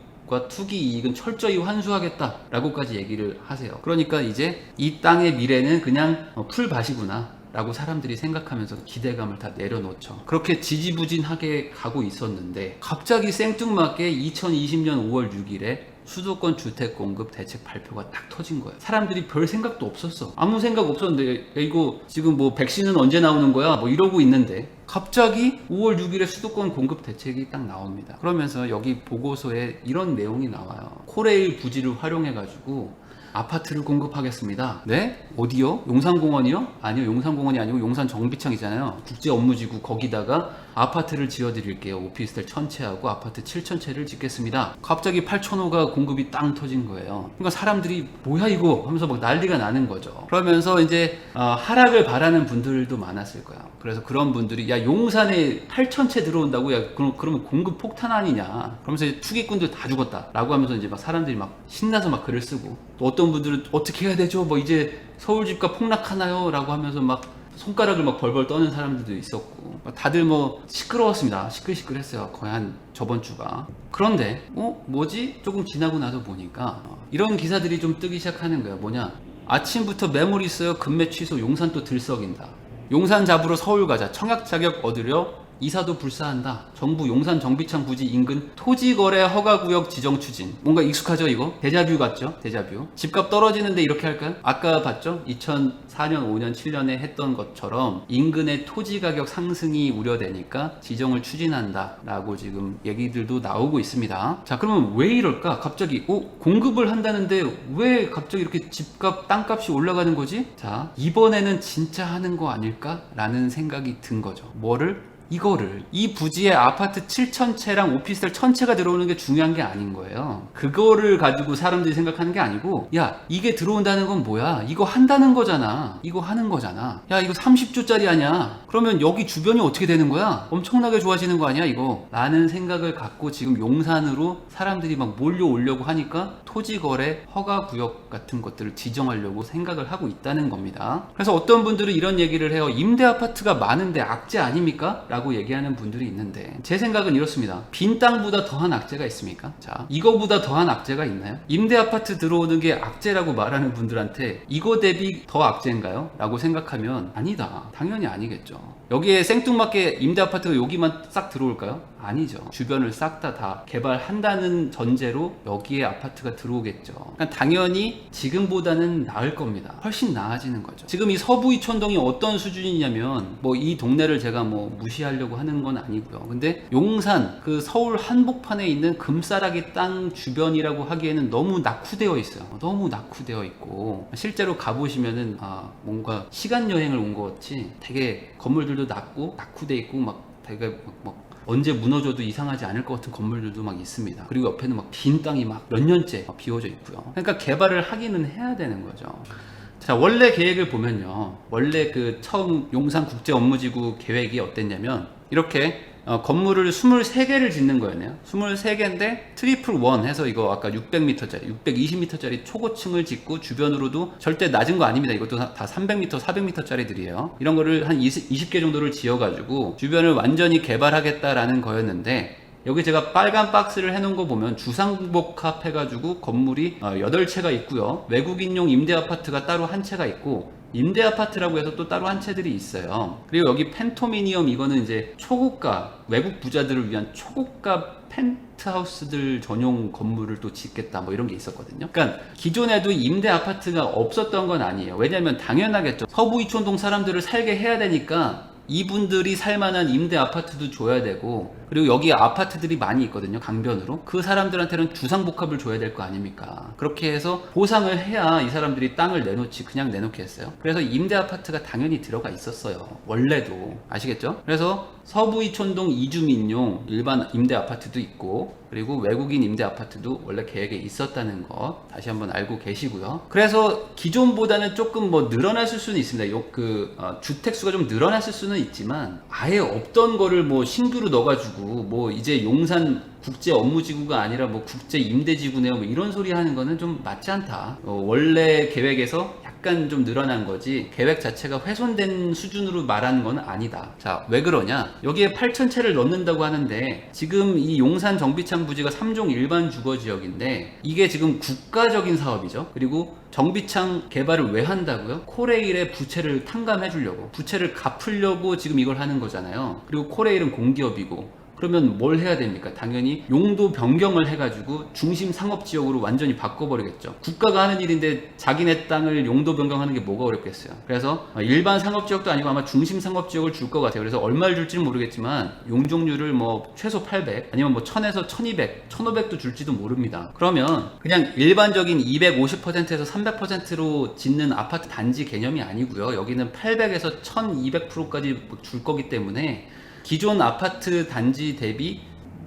투기 이익은 철저히 환수하겠다라고까지 얘기를 하세요. 그러니까 이제 이 땅의 미래는 그냥 풀밭이구나 라고 사람들이 생각하면서 기대감을 다 내려놓죠. 그렇게 지지부진하게 가고 있었는데 갑자기 생뚱맞게 2020년 5월 6일에 수도권 주택 공급 대책 발표가 딱 터진 거예요. 사람들이 별 생각도 없었어. 아무 생각 없었는데 이거 지금 뭐 백신은 언제 나오는 거야? 뭐 이러고 있는데 갑자기 5월 6일에 수도권 공급 대책이 딱 나옵니다. 그러면서 여기 보고서에 이런 내용이 나와요. 코레일 부지를 활용해가지고 아파트를 공급하겠습니다. 네? 어디요? 용산공원이요? 아니요, 용산공원이 아니고 용산정비청이잖아요. 국제업무지구 거기다가 아파트를 지어드릴게요. 오피스텔 1000채하고 아파트 7000채를 짓겠습니다. 갑자기 8,000호가 공급이 땅 터진 거예요. 그러니까 사람들이 뭐야 이거 하면서 막 난리가 나는 거죠. 그러면서 이제 하락을 바라는 분들도 많았을 거야. 그래서 그런 분들이 야 용산에 8,000채 들어온다고 야 그러면 공급 폭탄 아니냐. 그러면서 이제 투기꾼들 다 죽었다라고 하면서 이제 막 사람들이 막 신나서 막 글을 쓰고 또 어떤 분들은 어떻게 해야 되죠? 뭐 이제 서울 집값 폭락하나요? 라고 하면서 막 손가락을 막 벌벌 떠는 사람들도 있었고 다들 뭐 시끄러웠습니다. 시끌시끌했어요. 거의 한 저번 주가. 그런데 뭐지? 조금 지나고 나서 보니까 이런 기사들이 좀 뜨기 시작하는 거예요. 뭐냐? 아침부터 매물 있어요. 급매 취소. 용산 또 들썩인다. 용산 잡으러 서울 가자. 청약 자격 얻으려 이사도 불사한다. 정부 용산 정비창 부지 인근 토지거래 허가구역 지정 추진. 뭔가 익숙하죠 이거? 데자뷰 같죠? 데자뷰. 집값 떨어지는데 이렇게 할까요? 아까 봤죠? 2004년, 5년, 7년에 했던 것처럼 인근의 토지 가격 상승이 우려되니까 지정을 추진한다 라고 지금 얘기들도 나오고 있습니다. 자, 그러면 왜 이럴까? 갑자기 공급을 한다는데 왜 갑자기 이렇게 집값, 땅값이 올라가는 거지? 자, 이번에는 진짜 하는 거 아닐까? 라는 생각이 든 거죠. 뭐를? 이 부지에 아파트 7,000채랑 오피스텔 1,000채가 들어오는 게 중요한 게 아닌 거예요. 그거를 가지고 사람들이 생각하는 게 아니고 야 이게 들어온다는 건 뭐야? 이거 한다는 거잖아. 이거 하는 거잖아. 야 이거 30조짜리 아니야. 그러면 여기 주변이 어떻게 되는 거야? 엄청나게 좋아지는 거 아니야 이거? 라는 생각을 갖고 지금 용산으로 사람들이 막 몰려오려고 하니까 토지거래 허가구역 같은 것들을 지정하려고 생각을 하고 있다는 겁니다. 그래서 어떤 분들은 이런 얘기를 해요. 임대아파트가 많은데 악재 아닙니까? 라고 얘기하는 분들이 있는데 제 생각은 이렇습니다. 빈 땅보다 더한 악재가 있습니까? 자, 이거보다 더한 악재가 있나요? 임대아파트 들어오는 게 악재라고 말하는 분들한테 이거 대비 더 악재인가요? 라고 생각하면 아니다. 당연히 아니겠죠. 여기에 생뚱맞게 임대아파트가 여기만 싹 들어올까요? 아니죠. 주변을 싹 다 개발한다는 전제로 여기에 아파트가 들어오겠죠. 그러니까 당연히 지금보다는 나을 겁니다. 훨씬 나아지는 거죠. 지금 이 서부 이촌동이 어떤 수준이냐면 뭐 이 동네를 제가 뭐 무시하려고 하는 건 아니고요. 근데 용산 그 서울 한복판에 있는 금싸라기 땅 주변이라고 하기에는 너무 낙후되어 있어요. 너무 낙후되어 있고 실제로 가보시면은 뭔가 시간 여행을 온 것 같이 되게 건물들도 낮고 낙후돼 있고 막 되게 막 언제 무너져도 이상하지 않을 것 같은 건물들도 막 있습니다. 그리고 옆에는 막 빈 땅이 막 몇 년째 비워져 있고요. 그러니까 개발을 하기는 해야 되는 거죠. 자, 원래 계획을 보면요. 원래 그 처음 용산국제업무지구 계획이 어땠냐면 이렇게 건물을 23개를 짓는 거였네요. 23개인데 트리플 원 해서 이거 아까 600m짜리 620m짜리 초고층을 짓고 주변으로도 절대 낮은 거 아닙니다. 이것도 다 300m 400m짜리들이에요. 이런 거를 한 20개 정도를 지어 가지고 주변을 완전히 개발하겠다라는 거였는데 여기 제가 빨간 박스를 해놓은 거 보면 주상복합 해가지고 건물이 8채가 있고요. 외국인용 임대아파트가 따로 한 채가 있고 임대아파트라고 해서 또 따로 한 채들이 있어요. 그리고 여기 펜토미니엄 이거는 이제 초고가 외국 부자들을 위한 초고가 펜트하우스들 전용 건물을 또 짓겠다 뭐 이런 게 있었거든요. 그러니까 기존에도 임대아파트가 없었던 건 아니에요. 왜냐면 당연하겠죠. 서부 이촌동 사람들을 살게 해야 되니까 이분들이 살만한 임대 아파트도 줘야 되고 그리고 여기 아파트들이 많이 있거든요. 강변으로. 그 사람들한테는 주상복합을 줘야 될 거 아닙니까? 그렇게 해서 보상을 해야 이 사람들이 땅을 내놓지 그냥 내놓게 했어요. 그래서 임대 아파트가 당연히 들어가 있었어요. 원래도. 아시겠죠? 그래서 서부 이촌동 이주민용 일반 임대 아파트도 있고 그리고 외국인 임대 아파트도 원래 계획에 있었다는 거 다시 한번 알고 계시고요. 그래서 기존보다는 조금 뭐 늘어났을 수는 있습니다. 주택 수가 좀 늘어났을 수는 있지만 아예 없던 거를 뭐 신규로 넣어가지고 뭐 이제 용산 국제 업무지구가 아니라 뭐 국제 임대지구네요. 뭐 이런 소리 하는 거는 좀 맞지 않다. 원래 계획에서 약간 좀 늘어난 거지 계획 자체가 훼손된 수준으로 말하는 건 아니다. 자, 왜 그러냐? 여기에 8,000채를 넣는다고 하는데 지금 이 용산 정비창 부지가 3종 일반 주거 지역인데 이게 지금 국가적인 사업이죠. 그리고 정비창 개발을 왜 한다고요? 코레일의 부채를 탕감해 주려고 부채를 갚으려고 지금 이걸 하는 거잖아요. 그리고 코레일은 공기업이고 그러면 뭘 해야 됩니까? 당연히 용도 변경을 해가지고 중심 상업지역으로 완전히 바꿔버리겠죠. 국가가 하는 일인데 자기네 땅을 용도 변경하는 게 뭐가 어렵겠어요. 그래서 일반 상업지역도 아니고 아마 중심 상업지역을 줄 것 같아요. 그래서 얼마를 줄지는 모르겠지만 용적률을 뭐 최소 800 아니면 뭐 1000에서 1200, 1500도 줄지도 모릅니다. 그러면 그냥 일반적인 250%에서 300%로 짓는 아파트 단지 개념이 아니고요. 여기는 800에서 1200%까지 줄 거기 때문에 기존 아파트 단지 대비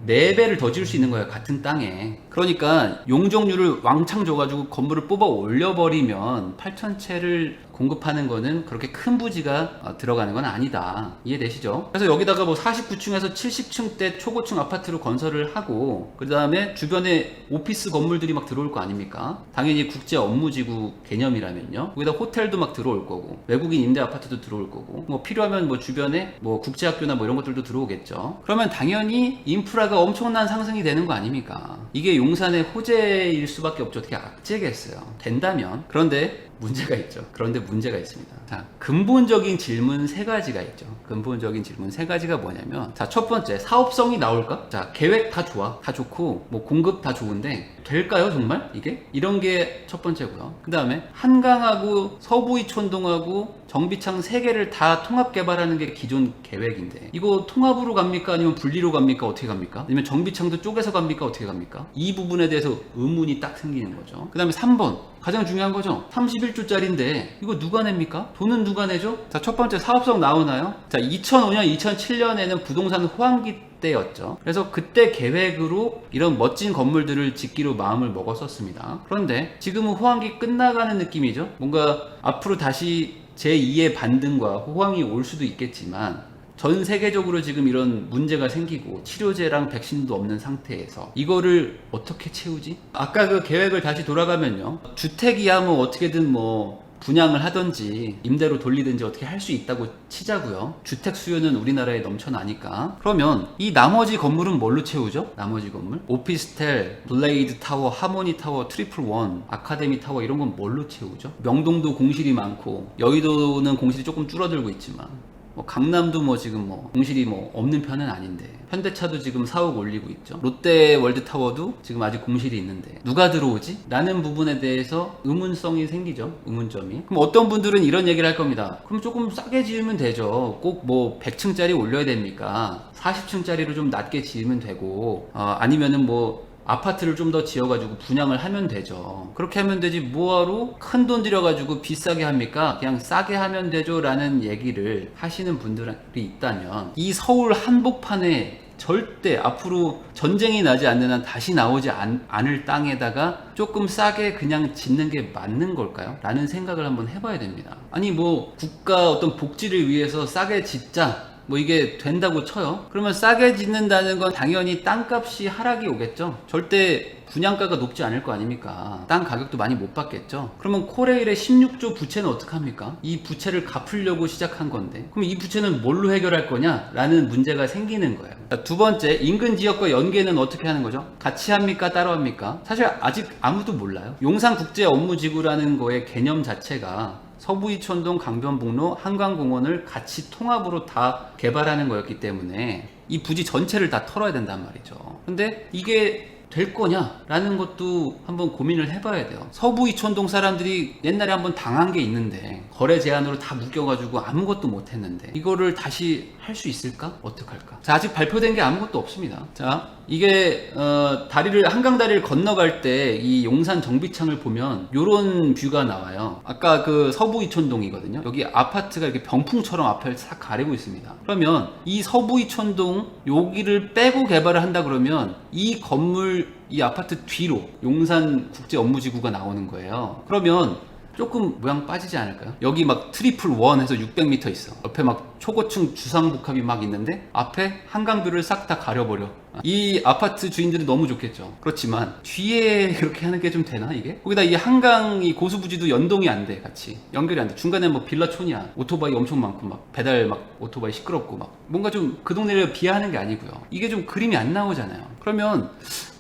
4배를 더 지을 수 있는 거예요. 같은 땅에. 그러니까 용적률을 왕창 줘가지고 건물을 뽑아 올려버리면 8,000채를 공급하는 거는 그렇게 큰 부지가 들어가는 건 아니다. 이해되시죠? 그래서 여기다가 뭐 49층에서 70층대 초고층 아파트로 건설을 하고 그 다음에 주변에 오피스 건물들이 막 들어올 거 아닙니까? 당연히 국제 업무지구 개념이라면요. 거기다 호텔도 막 들어올 거고 외국인 임대 아파트도 들어올 거고 뭐 필요하면 뭐 주변에 뭐 국제학교나 뭐 이런 것들도 들어오겠죠. 그러면 당연히 인프라가 엄청난 상승이 되는 거 아닙니까? 이게 용산의 호재일 수밖에 없죠. 어떻게 악재겠어요. 된다면. 그런데 문제가 있죠. 그런데 문제가 있습니다. 자, 근본적인 질문 3가지가 있죠. 근본적인 질문 3가지가 뭐냐면 자, 첫 번째, 사업성이 나올까? 자, 계획 다 좋아. 다 좋고 뭐 공급 다 좋은데 될까요, 정말? 이게? 이런 게 첫 번째고요. 그 다음에 한강하고 서부이촌동하고 정비창 3개를 다 통합 개발하는 게 기존 계획인데 이거 통합으로 갑니까? 아니면 분리로 갑니까? 어떻게 갑니까? 아니면 정비창도 쪼개서 갑니까? 어떻게 갑니까? 이 부분에 대해서 의문이 딱 생기는 거죠. 그 다음에 3번, 가장 중요한 거죠. 31조짜리인데 이거 누가 냅니까? 돈은 누가 내죠? 자, 첫 번째, 사업성 나오나요? 자, 2005년, 2007년에는 부동산 호황기 때였죠. 그래서 그때 계획으로 이런 멋진 건물들을 짓기로 마음을 먹었었습니다. 그런데 지금은 호황기 끝나가는 느낌이죠. 뭔가 앞으로 다시 제2의 반등과 호황이 올 수도 있겠지만 전 세계적으로 지금 이런 문제가 생기고 치료제랑 백신도 없는 상태에서 이거를 어떻게 채우지? 아까 그 계획을 다시 돌아가면요. 주택이야 뭐 어떻게든 뭐 분양을 하든지 임대로 돌리든지 어떻게 할 수 있다고 치자고요. 주택 수요는 우리나라에 넘쳐나니까. 그러면 이 나머지 건물은 뭘로 채우죠? 나머지 건물? 오피스텔, 블레이드 타워, 하모니 타워, 트리플 원, 아카데미 타워 이런 건 뭘로 채우죠? 명동도 공실이 많고 여의도는 공실이 조금 줄어들고 있지만 뭐 강남도 뭐 지금 뭐 공실이 뭐 없는 편은 아닌데, 현대차도 지금 4억 올리고 있죠. 롯데월드타워도 지금 아직 공실이 있는데 누가 들어오지? 라는 부분에 대해서 의문성이 생기죠. 의문점이. 그럼 어떤 분들은 이런 얘기를 할 겁니다. 그럼 조금 싸게 지으면 되죠. 꼭 뭐 100층짜리 올려야 됩니까? 40층짜리로 좀 낮게 지으면 되고, 아니면은 뭐 아파트를 좀 더 지어가지고 분양을 하면 되죠. 그렇게 하면 되지 뭐하러 큰 돈 들여가지고 비싸게 합니까? 그냥 싸게 하면 되죠 라는 얘기를 하시는 분들이 있다면, 이 서울 한복판에 절대 앞으로 전쟁이 나지 않는 한 다시 나오지 않을 땅에다가 조금 싸게 그냥 짓는 게 맞는 걸까요? 라는 생각을 한번 해봐야 됩니다. 아니 뭐 국가 어떤 복지를 위해서 싸게 짓자, 뭐 이게 된다고 쳐요. 그러면 싸게 짓는다는 건 당연히 땅값이 하락이 오겠죠. 절대 분양가가 높지 않을 거 아닙니까? 땅 가격도 많이 못 받겠죠. 그러면 코레일의 16조 부채는 어떡합니까? 이 부채를 갚으려고 시작한 건데, 그럼 이 부채는 뭘로 해결할 거냐? 라는 문제가 생기는 거예요. 자, 두 번째, 인근 지역과 연계는 어떻게 하는 거죠? 같이 합니까? 따로 합니까? 사실 아직 아무도 몰라요. 용산국제업무지구라는 거의 개념 자체가 서부이촌동, 강변북로, 한강공원을 같이 통합으로 다 개발하는 거였기 때문에 이 부지 전체를 다 털어야 된단 말이죠. 근데 이게 될 거냐라는 것도 한번 고민을 해봐야 돼요. 서부이촌동 사람들이 옛날에 한번 당한 게 있는데, 거래 제한으로 다 묶여가지고 아무것도 못했는데 이거를 다시 할 수 있을까? 어떡할까? 자, 아직 발표된 게 아무것도 없습니다. 자, 이게 한강 다리를 건너갈 때 이 용산 정비창을 보면 요런 뷰가 나와요. 아까 그 서부이촌동이거든요. 여기 아파트가 이렇게 병풍처럼 앞을 싹 가리고 있습니다. 그러면 이 서부이촌동 여기를 빼고 개발을 한다 그러면 이 건물, 이 아파트 뒤로 용산 국제업무지구가 나오는 거예요. 그러면 조금 모양 빠지지 않을까요? 여기 막 트리플 원 해서 600m 있어. 옆에 막 초고층 주상복합이 막 있는데 앞에 한강뷰를 싹 다 가려버려. 이 아파트 주인들은 너무 좋겠죠. 그렇지만 뒤에 그렇게 하는 게 좀 되나 이게? 거기다 이 한강 이 고수부지도 연동이 안 돼. 같이 연결이 안 돼. 중간에 뭐 빌라촌이야. 오토바이 엄청 많고 막 배달 막 오토바이 시끄럽고 막 뭔가 좀 그 동네를 비하하는 게 아니고요. 이게 좀 그림이 안 나오잖아요. 그러면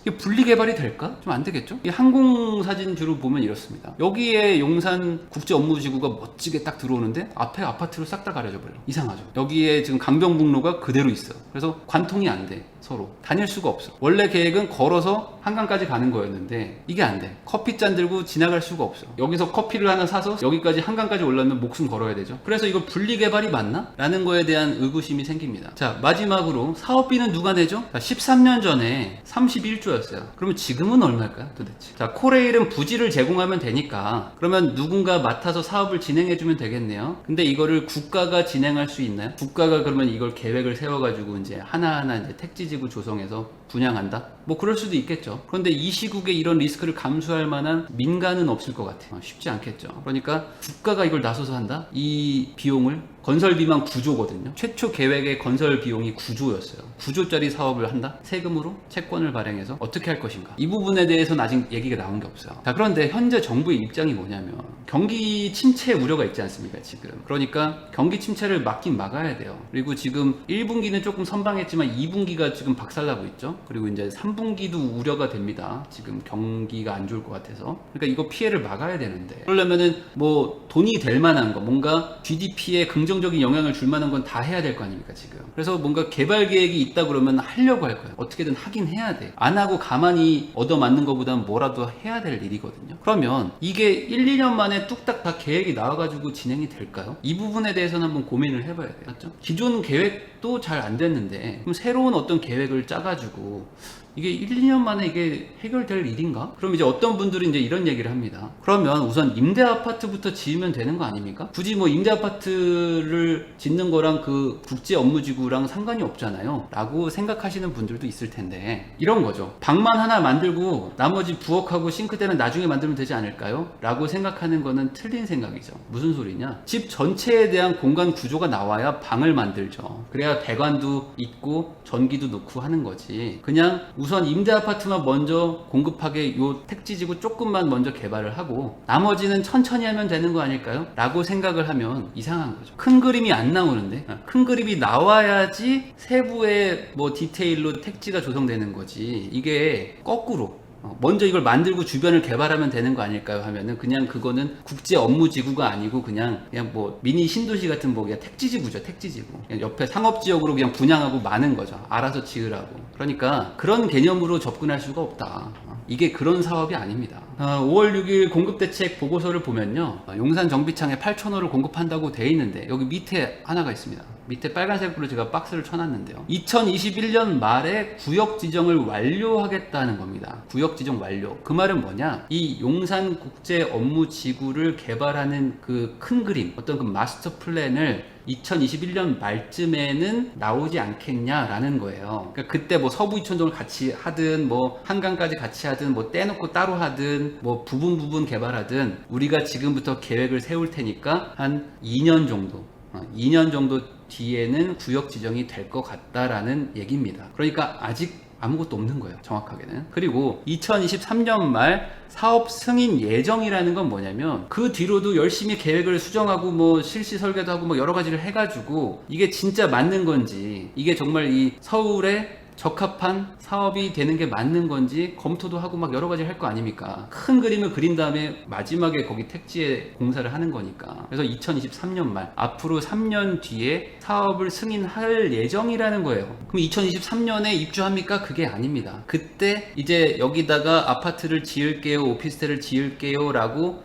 이게 분리 개발이 될까? 좀 안 되겠죠? 이 항공사진주로 보면 이렇습니다. 여기에 용산 국제업무지구가 멋지게 딱 들어오는데 앞에 아파트로 싹 다 가려져 버려. 이상하죠? 여기에 지금 강변북로가 그대로 있어. 그래서 관통이 안 돼. 서로 다닐 수가 없어. 원래 계획은 걸어서 한강까지 가는 거였는데 이게 안 돼. 커피잔 들고 지나갈 수가 없어. 여기서 커피를 하나 사서 여기까지 한강까지 올라면 목숨 걸어야 되죠. 그래서 이거 분리 개발이 맞나? 라는 거에 대한 의구심이 생깁니다. 자, 마지막으로 사업비는 누가 내죠? 자, 13년 전에 31조였어요. 그러면 지금은 얼마일까요? 도대체. 자, 코레일은 부지를 제공하면 되니까 그러면 누군가 맡아서 사업을 진행해주면 되겠네요. 근데 이거를 국가가 진행할 수 있나요? 국가가 그러면 이걸 계획을 세워가지고 이제 하나하나 이제 택지지구 조성해서 분양한다? 뭐 그럴 수도 있겠죠. 그런데 이 시국에 이런 리스크를 감수할 만한 민간은 없을 것 같아요. 쉽지 않겠죠. 그러니까 국가가 이걸 나서서 한다? 이 비용을, 건설비만 9조거든요. 최초 계획의 건설 비용이 9조였어요. 9조짜리 사업을 한다? 세금으로 채권을 발행해서 어떻게 할 것인가? 이 부분에 대해서는 아직 얘기가 나온 게 없어요. 자, 그런데 현재 정부의 입장이 뭐냐면 경기 침체 우려가 있지 않습니까 지금. 그러니까 경기 침체를 막긴 막아야 돼요. 그리고 지금 1분기는 조금 선방했지만 2분기가 지금 박살나고 있죠. 그리고 이제 3분기도 우려가 됩니다. 지금 경기가 안 좋을 것 같아서. 그러니까 이거 피해를 막아야 되는데, 그러려면은 뭐 돈이 될 만한 거, 뭔가 GDP에 긍정적인 영향을 줄 만한 건 다 해야 될 거 아닙니까 지금. 그래서 뭔가 개발 계획이 있다 그러면 하려고 할 거예요. 어떻게든 하긴 해야 돼. 안 하고 가만히 얻어맞는 것보다는 뭐라도 해야 될 일이거든요. 그러면 이게 1, 2년 만에 뚝딱 다 계획이 나와가지고 진행이 될까요? 이 부분에 대해서는 한번 고민을 해봐야 돼요. 맞죠? 기존 계획도 잘 안 됐는데 그럼 새로운 어떤 계획을 짜가지고 이게 1, 2년 만에 이게 해결될 일인가? 그럼 이제 어떤 분들이 이제 이런 얘기를 합니다. 그러면 우선 임대 아파트부터 지으면 되는 거 아닙니까? 굳이 뭐 임대 아파트를 짓는 거랑 그 국제 업무지구랑 상관이 없잖아요. 라고 생각하시는 분들도 있을 텐데, 이런 거죠. 방만 하나 만들고 나머지 부엌하고 싱크대는 나중에 만들면 되지 않을까요? 라고 생각하는 거는 틀린 생각이죠. 무슨 소리냐? 집 전체에 대한 공간 구조가 나와야 방을 만들죠. 그래야 배관도 있고 전기도 넣고 하는 거지. 그냥 우선 임대 아파트만 먼저 공급하게 요 택지지구 조금만 먼저 개발을 하고 나머지는 천천히 하면 되는 거 아닐까요? 라고 생각을 하면 이상한 거죠. 큰 그림이 안 나오는데, 큰 그림이 나와야지 세부의 뭐 디테일로 택지가 조성되는 거지. 이게 거꾸로 먼저 이걸 만들고 주변을 개발하면 되는 거 아닐까요? 하면은 그냥 그거는 국제 업무 지구가 아니고 그냥 뭐 미니 신도시 같은 뭐 그냥 택지지구죠. 택지지구. 그냥 옆에 상업지역으로 그냥 분양하고 마는 거죠. 알아서 지으라고. 그러니까 그런 개념으로 접근할 수가 없다. 이게 그런 사업이 아닙니다. 5월 6일 공급대책 보고서를 보면요, 용산 정비창에 8,000호를 공급한다고 돼 있는데 여기 밑에 하나가 있습니다. 밑에 빨간색으로 제가 박스를 쳐놨는데요, 2021년 말에 구역 지정을 완료하겠다는 겁니다. 구역 지정 완료. 그 말은 뭐냐, 이 용산 국제 업무 지구를 개발하는 그 큰 그림, 어떤 그 마스터 플랜을 2021년 말쯤에는 나오지 않겠냐라는 거예요. 그러니까 그때 뭐 서부 이촌동을 같이 하든 뭐 한강까지 같이 하든 뭐 떼놓고 따로 하든 뭐 부분 개발하든 우리가 지금부터 계획을 세울 테니까 한 2년 정도 뒤에는 구역 지정이 될 것 같다라는 얘기입니다. 그러니까 아직 아무것도 없는 거예요, 정확하게는. 그리고 2023년 말 사업 승인 예정이라는 건 뭐냐면 그 뒤로도 열심히 계획을 수정하고 뭐 실시 설계도 하고 뭐 여러 가지를 해가지고 이게 진짜 맞는 건지, 이게 정말 이 서울에 적합한 사업이 되는 게 맞는 건지 검토도 하고 막 여러 가지 할 거 아닙니까? 큰 그림을 그린 다음에 마지막에 거기 택지에 공사를 하는 거니까. 그래서 2023년 말, 앞으로 3년 뒤에 사업을 승인할 예정이라는 거예요. 그럼 2023년에 입주합니까? 그게 아닙니다. 그때 이제 여기다가 아파트를 지을게요, 오피스텔을 지을게요 라고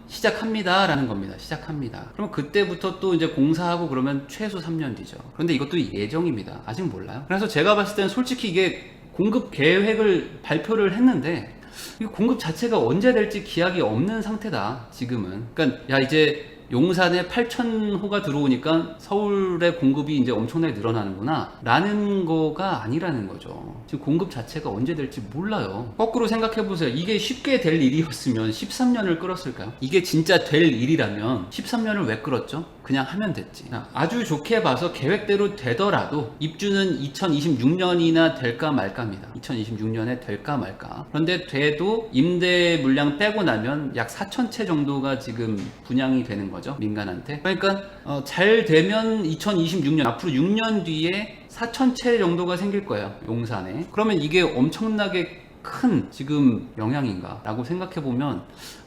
시작합니다 라는 겁니다. 시작합니다. 그러면 그때부터 또 이제 공사하고 그러면 최소 3년 뒤죠. 그런데 이것도 예정입니다. 아직 몰라요. 그래서 제가 봤을 때는 솔직히 이게 공급 계획을 발표를 했는데 이 공급 자체가 언제 될지 기약이 없는 상태다, 지금은. 그러니까 야, 이제 용산에 8,000호가 들어오니까 서울의 공급이 이제 엄청나게 늘어나는구나 라는 거가 아니라는 거죠. 지금 공급 자체가 언제 될지 몰라요. 거꾸로 생각해 보세요. 이게 쉽게 될 일이었으면 13년을 끌었을까요? 이게 진짜 될 일이라면 13년을 왜 끌었죠? 그냥 하면 됐지. 아주 좋게 봐서 계획대로 되더라도 입주는 2026년이나 될까 말까입니다. 2026년에 될까 말까. 그런데 돼도 임대 물량 빼고 나면 약 4,000채 정도가 지금 분양이 되는 거죠, 민간한테. 그러니까 잘 되면 2026년, 앞으로 6년 뒤에 4,000채 정도가 생길 거예요, 용산에. 그러면 이게 엄청나게 큰 지금 영향인가 라고 생각해보면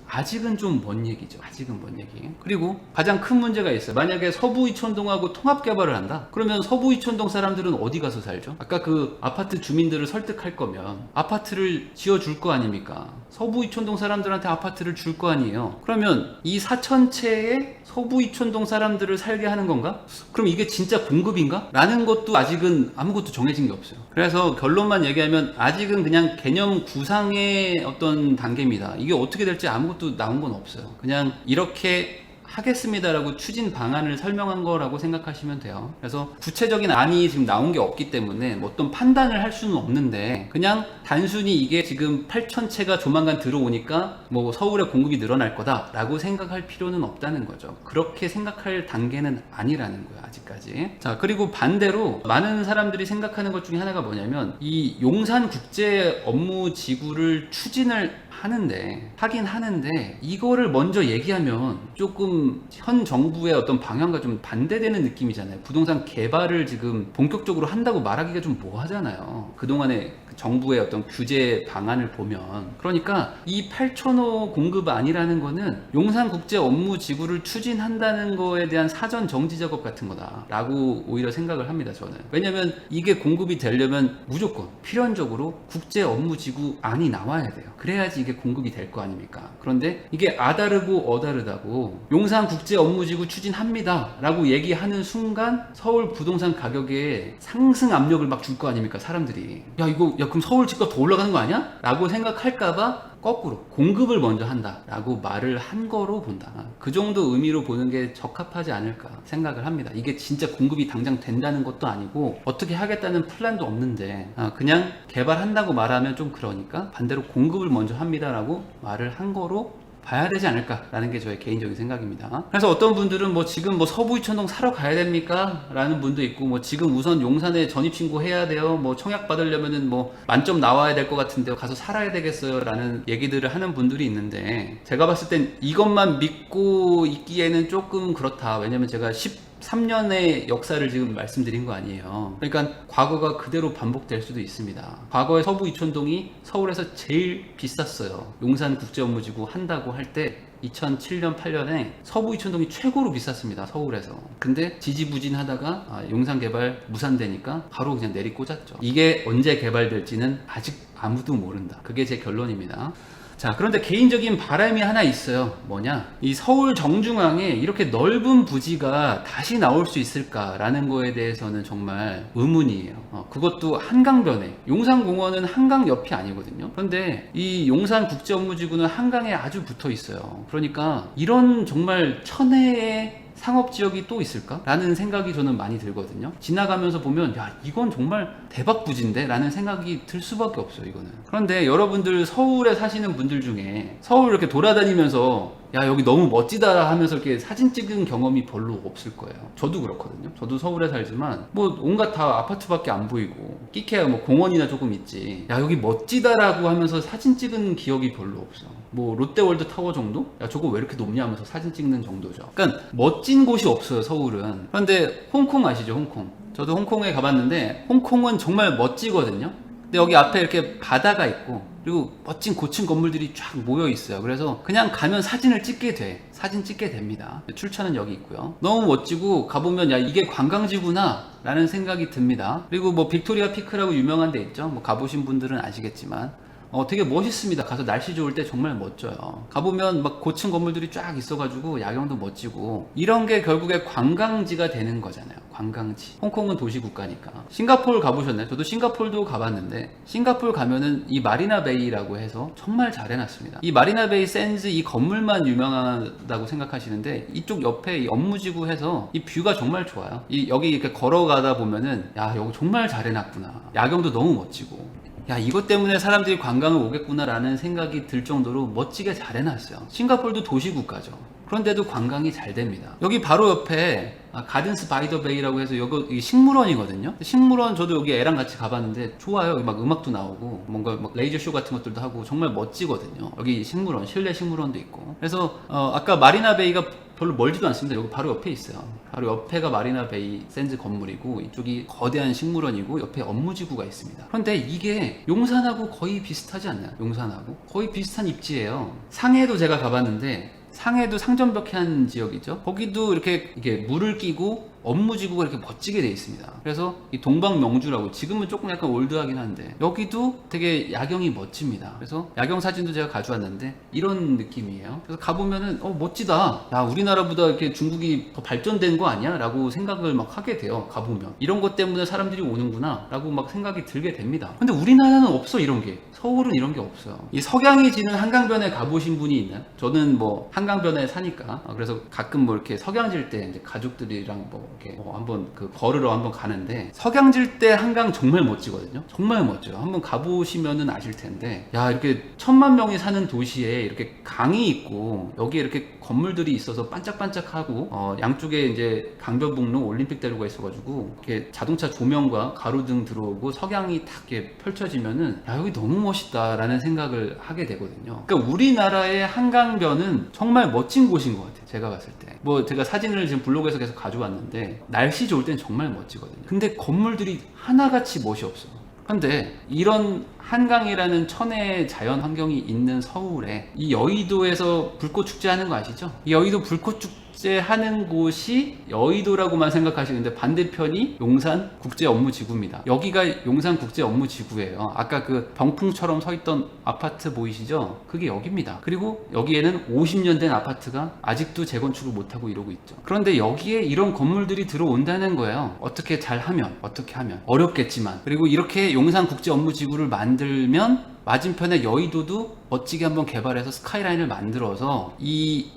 아직은 좀 먼 얘기죠. 아직은 먼 얘기. 그리고 가장 큰 문제가 있어요. 만약에 서부 이촌동하고 통합 개발을 한다? 그러면 서부 이촌동 사람들은 어디 가서 살죠? 아까 그 아파트 주민들을 설득할 거면 아파트를 지어줄 거 아닙니까? 서부 이촌동 사람들한테 아파트를 줄 거 아니에요. 그러면 이 4,000채의 서부 이촌동 사람들을 살게 하는 건가? 그럼 이게 진짜 공급인가? 라는 것도 아직은 아무것도 정해진 게 없어요. 그래서 결론만 얘기하면 아직은 그냥 개념 구상의 어떤 단계입니다. 이게 어떻게 될지 아무것도 나온 건 없어요. 그냥 이렇게 하겠습니다라고 추진 방안을 설명한 거라고 생각하시면 돼요. 그래서 구체적인 안이 지금 나온 게 없기 때문에 뭐 어떤 판단을 할 수는 없는데 그냥 단순히 이게 지금 8,000채가 조만간 들어오니까 뭐 서울의 공급이 늘어날 거다라고 생각할 필요는 없다는 거죠. 그렇게 생각할 단계는 아니라는 거예요, 아직까지. 자, 그리고 반대로 많은 사람들이 생각하는 것 중에 하나가 뭐냐면 이 용산 국제 업무 지구를 추진을 하긴 하는데 이거를 먼저 얘기하면 조금 현 정부의 어떤 방향과 좀 반대되는 느낌이잖아요. 부동산 개발을 지금 본격적으로 한다고 말하기가 좀 뭐하잖아요, 그동안의 정부의 어떤 규제 방안을 보면. 그러니까 이 8,000호 공급 아니라는 거는 용산국제 업무 지구를 추진한다는 거에 대한 사전 정지 작업 같은 거다 라고 오히려 생각을 합니다, 저는. 왜냐면 이게 공급이 되려면 무조건 필연적으로 국제 업무 지구 안이 나와야 돼요. 그래야지 이게 공급이 될 거 아닙니까? 그런데 이게 아다르고 어다르다고 용산 국제 업무 지구 추진합니다 라고 얘기하는 순간 서울 부동산 가격에 상승 압력을 막 줄 거 아닙니까, 사람들이. 야 그럼 서울 집값 더 올라가는 거 아니야? 라고 생각할까봐 거꾸로 공급을 먼저 한다 라고 말을 한 거로 본다. 그 정도 의미로 보는 게 적합하지 않을까 생각을 합니다. 이게 진짜 공급이 당장 된다는 것도 아니고 어떻게 하겠다는 플랜도 없는데 그냥 개발한다고 말하면 좀 그러니까 반대로 공급을 먼저 합니다 라고 말을 한 거로 봐야 되지 않을까라는 게 저의 개인적인 생각입니다. 그래서 어떤 분들은 뭐 지금 뭐 서부 이촌동 사러 가야 됩니까? 라는 분도 있고, 뭐 지금 우선 용산에 전입신고 해야 돼요, 뭐 청약 받으려면은 뭐 만점 나와야 될 것 같은데 가서 살아야 되겠어요 라는 얘기들을 하는 분들이 있는데, 제가 봤을 땐 이것만 믿고 있기에는 조금 그렇다. 왜냐면 제가 3년의 역사를 지금 말씀드린 거 아니에요. 그러니까 과거가 그대로 반복될 수도 있습니다. 과거에 서부 이촌동이 서울에서 제일 비쌌어요. 용산국제업무지구 한다고 할 때 2007년 8년에 서부 이촌동이 최고로 비쌌습니다. 서울에서. 근데 지지부진하다가 용산 개발 무산되니까 바로 그냥 내리꽂았죠. 이게 언제 개발될지는 아직 아무도 모른다. 그게 제 결론입니다. 자, 그런데 개인적인 바람이 하나 있어요. 뭐냐? 이 서울 정중앙에 이렇게 넓은 부지가 다시 나올 수 있을까라는 거에 대해서는 정말 의문이에요. 그것도 한강변에. 용산공원은 한강 옆이 아니거든요. 그런데 이 용산국제업무지구는 한강에 아주 붙어 있어요. 그러니까 이런 정말 천혜의 상업지역이 또 있을까? 라는 생각이 저는 많이 들거든요. 지나가면서 보면 야, 이건 정말 대박 부지인데? 라는 생각이 들 수밖에 없어요, 이거는. 그런데 여러분들 서울에 사시는 분들 중에 서울 이렇게 돌아다니면서 야, 여기 너무 멋지다 하면서 이렇게 사진 찍은 경험이 별로 없을 거예요. 저도 그렇거든요. 저도 서울에 살지만 뭐 온갖 다 아파트밖에 안 보이고 끼케야 뭐 공원이나 조금 있지. 야, 여기 멋지다라고 하면서 사진 찍은 기억이 별로 없어. 뭐 롯데월드 타워 정도? 야, 저거 왜 이렇게 높냐 하면서 사진 찍는 정도죠. 그러니까 멋진 곳이 없어요, 서울은. 그런데 홍콩 아시죠, 홍콩? 저도 홍콩에 가봤는데 홍콩은 정말 멋지거든요. 근데 여기 앞에 이렇게 바다가 있고 그리고 멋진 고층 건물들이 쫙 모여 있어요. 그래서 그냥 가면 사진을 찍게 돼. 사진 찍게 됩니다. 출처는 여기 있고요. 너무 멋지고 가보면 야, 이게 관광지구나 라는 생각이 듭니다. 그리고 뭐 빅토리아 피크라고 유명한 데 있죠. 뭐 가보신 분들은 아시겠지만 되게 멋있습니다. 가서 날씨 좋을 때 정말 멋져요. 가보면 막 고층 건물들이 쫙 있어가지고 야경도 멋지고 이런 게 결국에 관광지가 되는 거잖아요. 관광지. 홍콩은 도시국가니까. 싱가포르 가보셨나요? 저도 싱가포르도 가봤는데 싱가포르 가면은 이 마리나 베이라고 해서 정말 잘 해놨습니다. 이 마리나 베이 샌즈 이 건물만 유명하다고 생각하시는데 이쪽 옆에 이 업무지구 해서 이 뷰가 정말 좋아요. 여기 이렇게 걸어가다 보면은 야, 여기 정말 잘 해놨구나. 야경도 너무 멋지고. 야, 이것 때문에 사람들이 관광을 오겠구나 라는 생각이 들 정도로 멋지게 잘 해놨어요. 싱가포르도 도시국가죠. 그런데도 관광이 잘 됩니다. 여기 바로 옆에 가든스 바이 더 베이라고 해서 여기 식물원이거든요. 식물원 저도 여기 애랑 같이 가봤는데 좋아요. 여기 막 음악도 나오고 뭔가 막 레이저 쇼 같은 것들도 하고 정말 멋지거든요. 여기 식물원, 실내 식물원도 있고. 그래서 아까 마리나 베이가 별로 멀지도 않습니다. 여기 바로 옆에 있어요. 바로 옆에가 마리나 베이 샌즈 건물이고 이쪽이 거대한 식물원이고 옆에 업무지구가 있습니다. 그런데 이게 용산하고 거의 비슷하지 않나요? 용산하고 거의 비슷한 입지예요. 상해도 제가 가봤는데 상해도 상점벽해한 지역이죠. 거기도 이렇게 이게 물을 끼고 업무지구가 이렇게 멋지게 돼 있습니다. 그래서 이 동방명주라고 지금은 조금 약간 올드하긴 한데 여기도 되게 야경이 멋집니다. 그래서 야경 사진도 제가 가져왔는데 이런 느낌이에요. 그래서 가보면은 멋지다. 야, 우리나라보다 이렇게 중국이 더 발전된 거 아니야? 라고 생각을 막 하게 돼요. 가보면 이런 것 때문에 사람들이 오는구나 라고 막 생각이 들게 됩니다. 근데 우리나라는 없어. 이런 게. 서울은 이런 게 없어요. 이 석양이 지는 한강변에 가보신 분이 있나요? 저는 뭐 한강변에 사니까 그래서 가끔 뭐 이렇게 석양 질 때 이제 가족들이랑 뭐 이렇게 한번 걸으러 한번 가는데 석양 질 때 한강 정말 멋지거든요. 정말 멋져요. 한번 가보시면은 아실 텐데 야, 이렇게 1000만 명이 사는 도시에 이렇게 강이 있고 여기에 이렇게 건물들이 있어서 반짝반짝하고 양쪽에 이제 강변북로 올림픽대로가 있어가지고 이렇게 자동차 조명과 가로등 들어오고 석양이 탁 이렇게 펼쳐지면은 야, 여기 너무 멋있다라는 생각을 하게 되거든요. 그러니까 우리나라의 한강변은 정말 멋진 곳인 것 같아요. 제가 봤을 때. 뭐 제가 사진을 지금 블로그에서 계속 가져왔는데 날씨 좋을 땐 정말 멋지거든요. 근데 건물들이 하나같이 멋이 없어. 근데 이런 한강이라는 천혜의 자연 환경이 있는 서울에 이 여의도에서 불꽃 축제 하는 거 아시죠? 이 여의도 불꽃 축제 하는 곳이 여의도라고만 생각하시는데 반대편이 용산국제업무지구입니다. 여기가 용산국제업무지구예요. 아까 그 병풍처럼 서 있던 아파트 보이시죠? 그게 여기입니다. 그리고 여기에는 50년 된 아파트가 아직도 재건축을 못하고 이러고 있죠. 그런데 여기에 이런 건물들이 들어온다는 거예요. 어떻게 하면 어렵겠지만. 그리고 이렇게 용산국제업무지구를 만들면 맞은편에 여의도도 멋지게 한번 개발해서 스카이라인을 만들어서 이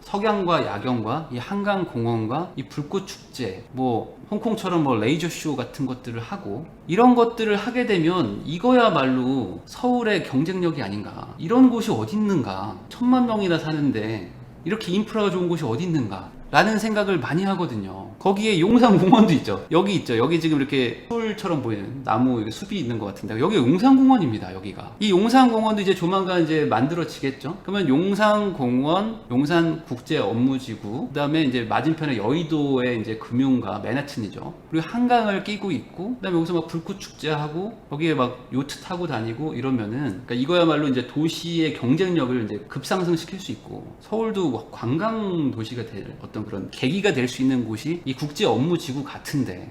석양과 야경과 이 한강공원과 이 불꽃축제, 뭐 홍콩처럼 뭐 레이저쇼 같은 것들을 하고 이런 것들을 하게 되면 이거야말로 서울의 경쟁력이 아닌가. 이런 곳이 어디 있는가. 1000만 명이나 사는데 이렇게 인프라가 좋은 곳이 어디 있는가. 라는 생각을 많이 하거든요. 거기에 용산공원도 있죠. 여기 있죠. 여기 지금 이렇게 풀처럼 보이는 나무 숲이 있는 것 같은데 여기 용산공원입니다. 여기가. 이 용산공원도 이제 조만간 이제 만들어지겠죠. 그러면 용산공원, 용산국제업무지구, 그 다음에 이제 맞은편에 여의도의 이제 금융가 맨하튼이죠. 그리고 한강을 끼고 있고, 그 다음에 여기서 막 불꽃 축제하고, 거기에 막 요트 타고 다니고 이러면은, 그러니까 이거야말로 이제 도시의 경쟁력을 이제 급상승시킬 수 있고, 서울도 관광 도시가 될 어떤 그런 계기가 될 수 있는 곳이 이 국제업무지구 같은데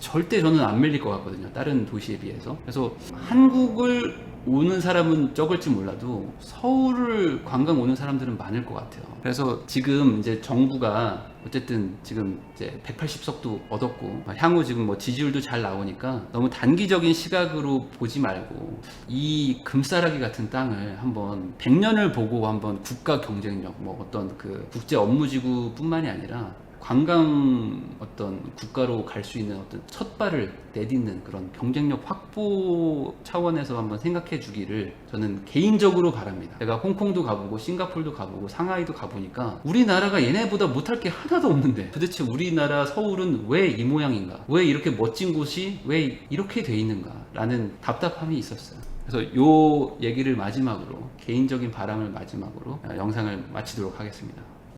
절대 저는 안 밀릴 것 같거든요. 다른 도시에 비해서. 그래서 한국을 오는 사람은 적을지 몰라도 서울을 관광 오는 사람들은 많을 것 같아요. 그래서 지금 이제 정부가 어쨌든 지금 이제 180석도 얻었고 향후 지금 뭐 지지율도 잘 나오니까 너무 단기적인 시각으로 보지 말고 이 금싸라기 같은 땅을 한번 100년을 보고 한번 국가 경쟁력 뭐 어떤 그 국제 업무지구 뿐만이 아니라 관광 어떤 국가로 갈 수 있는 어떤 첫 발을 내딛는 그런 경쟁력 확보 차원에서 한번 생각해 주기를 저는 개인적으로 바랍니다. 제가 홍콩도 가보고 싱가포르도 가보고 상하이도 가보니까 우리나라가 얘네보다 못할 게 하나도 없는데 도대체 우리나라 서울은 왜 이 모양인가? 왜 이렇게 멋진 곳이 왜 이렇게 돼 있는가? 라는 답답함이 있었어요. 그래서 요 얘기를 마지막으로 개인적인 바람을 마지막으로 영상을 마치도록 하겠습니다.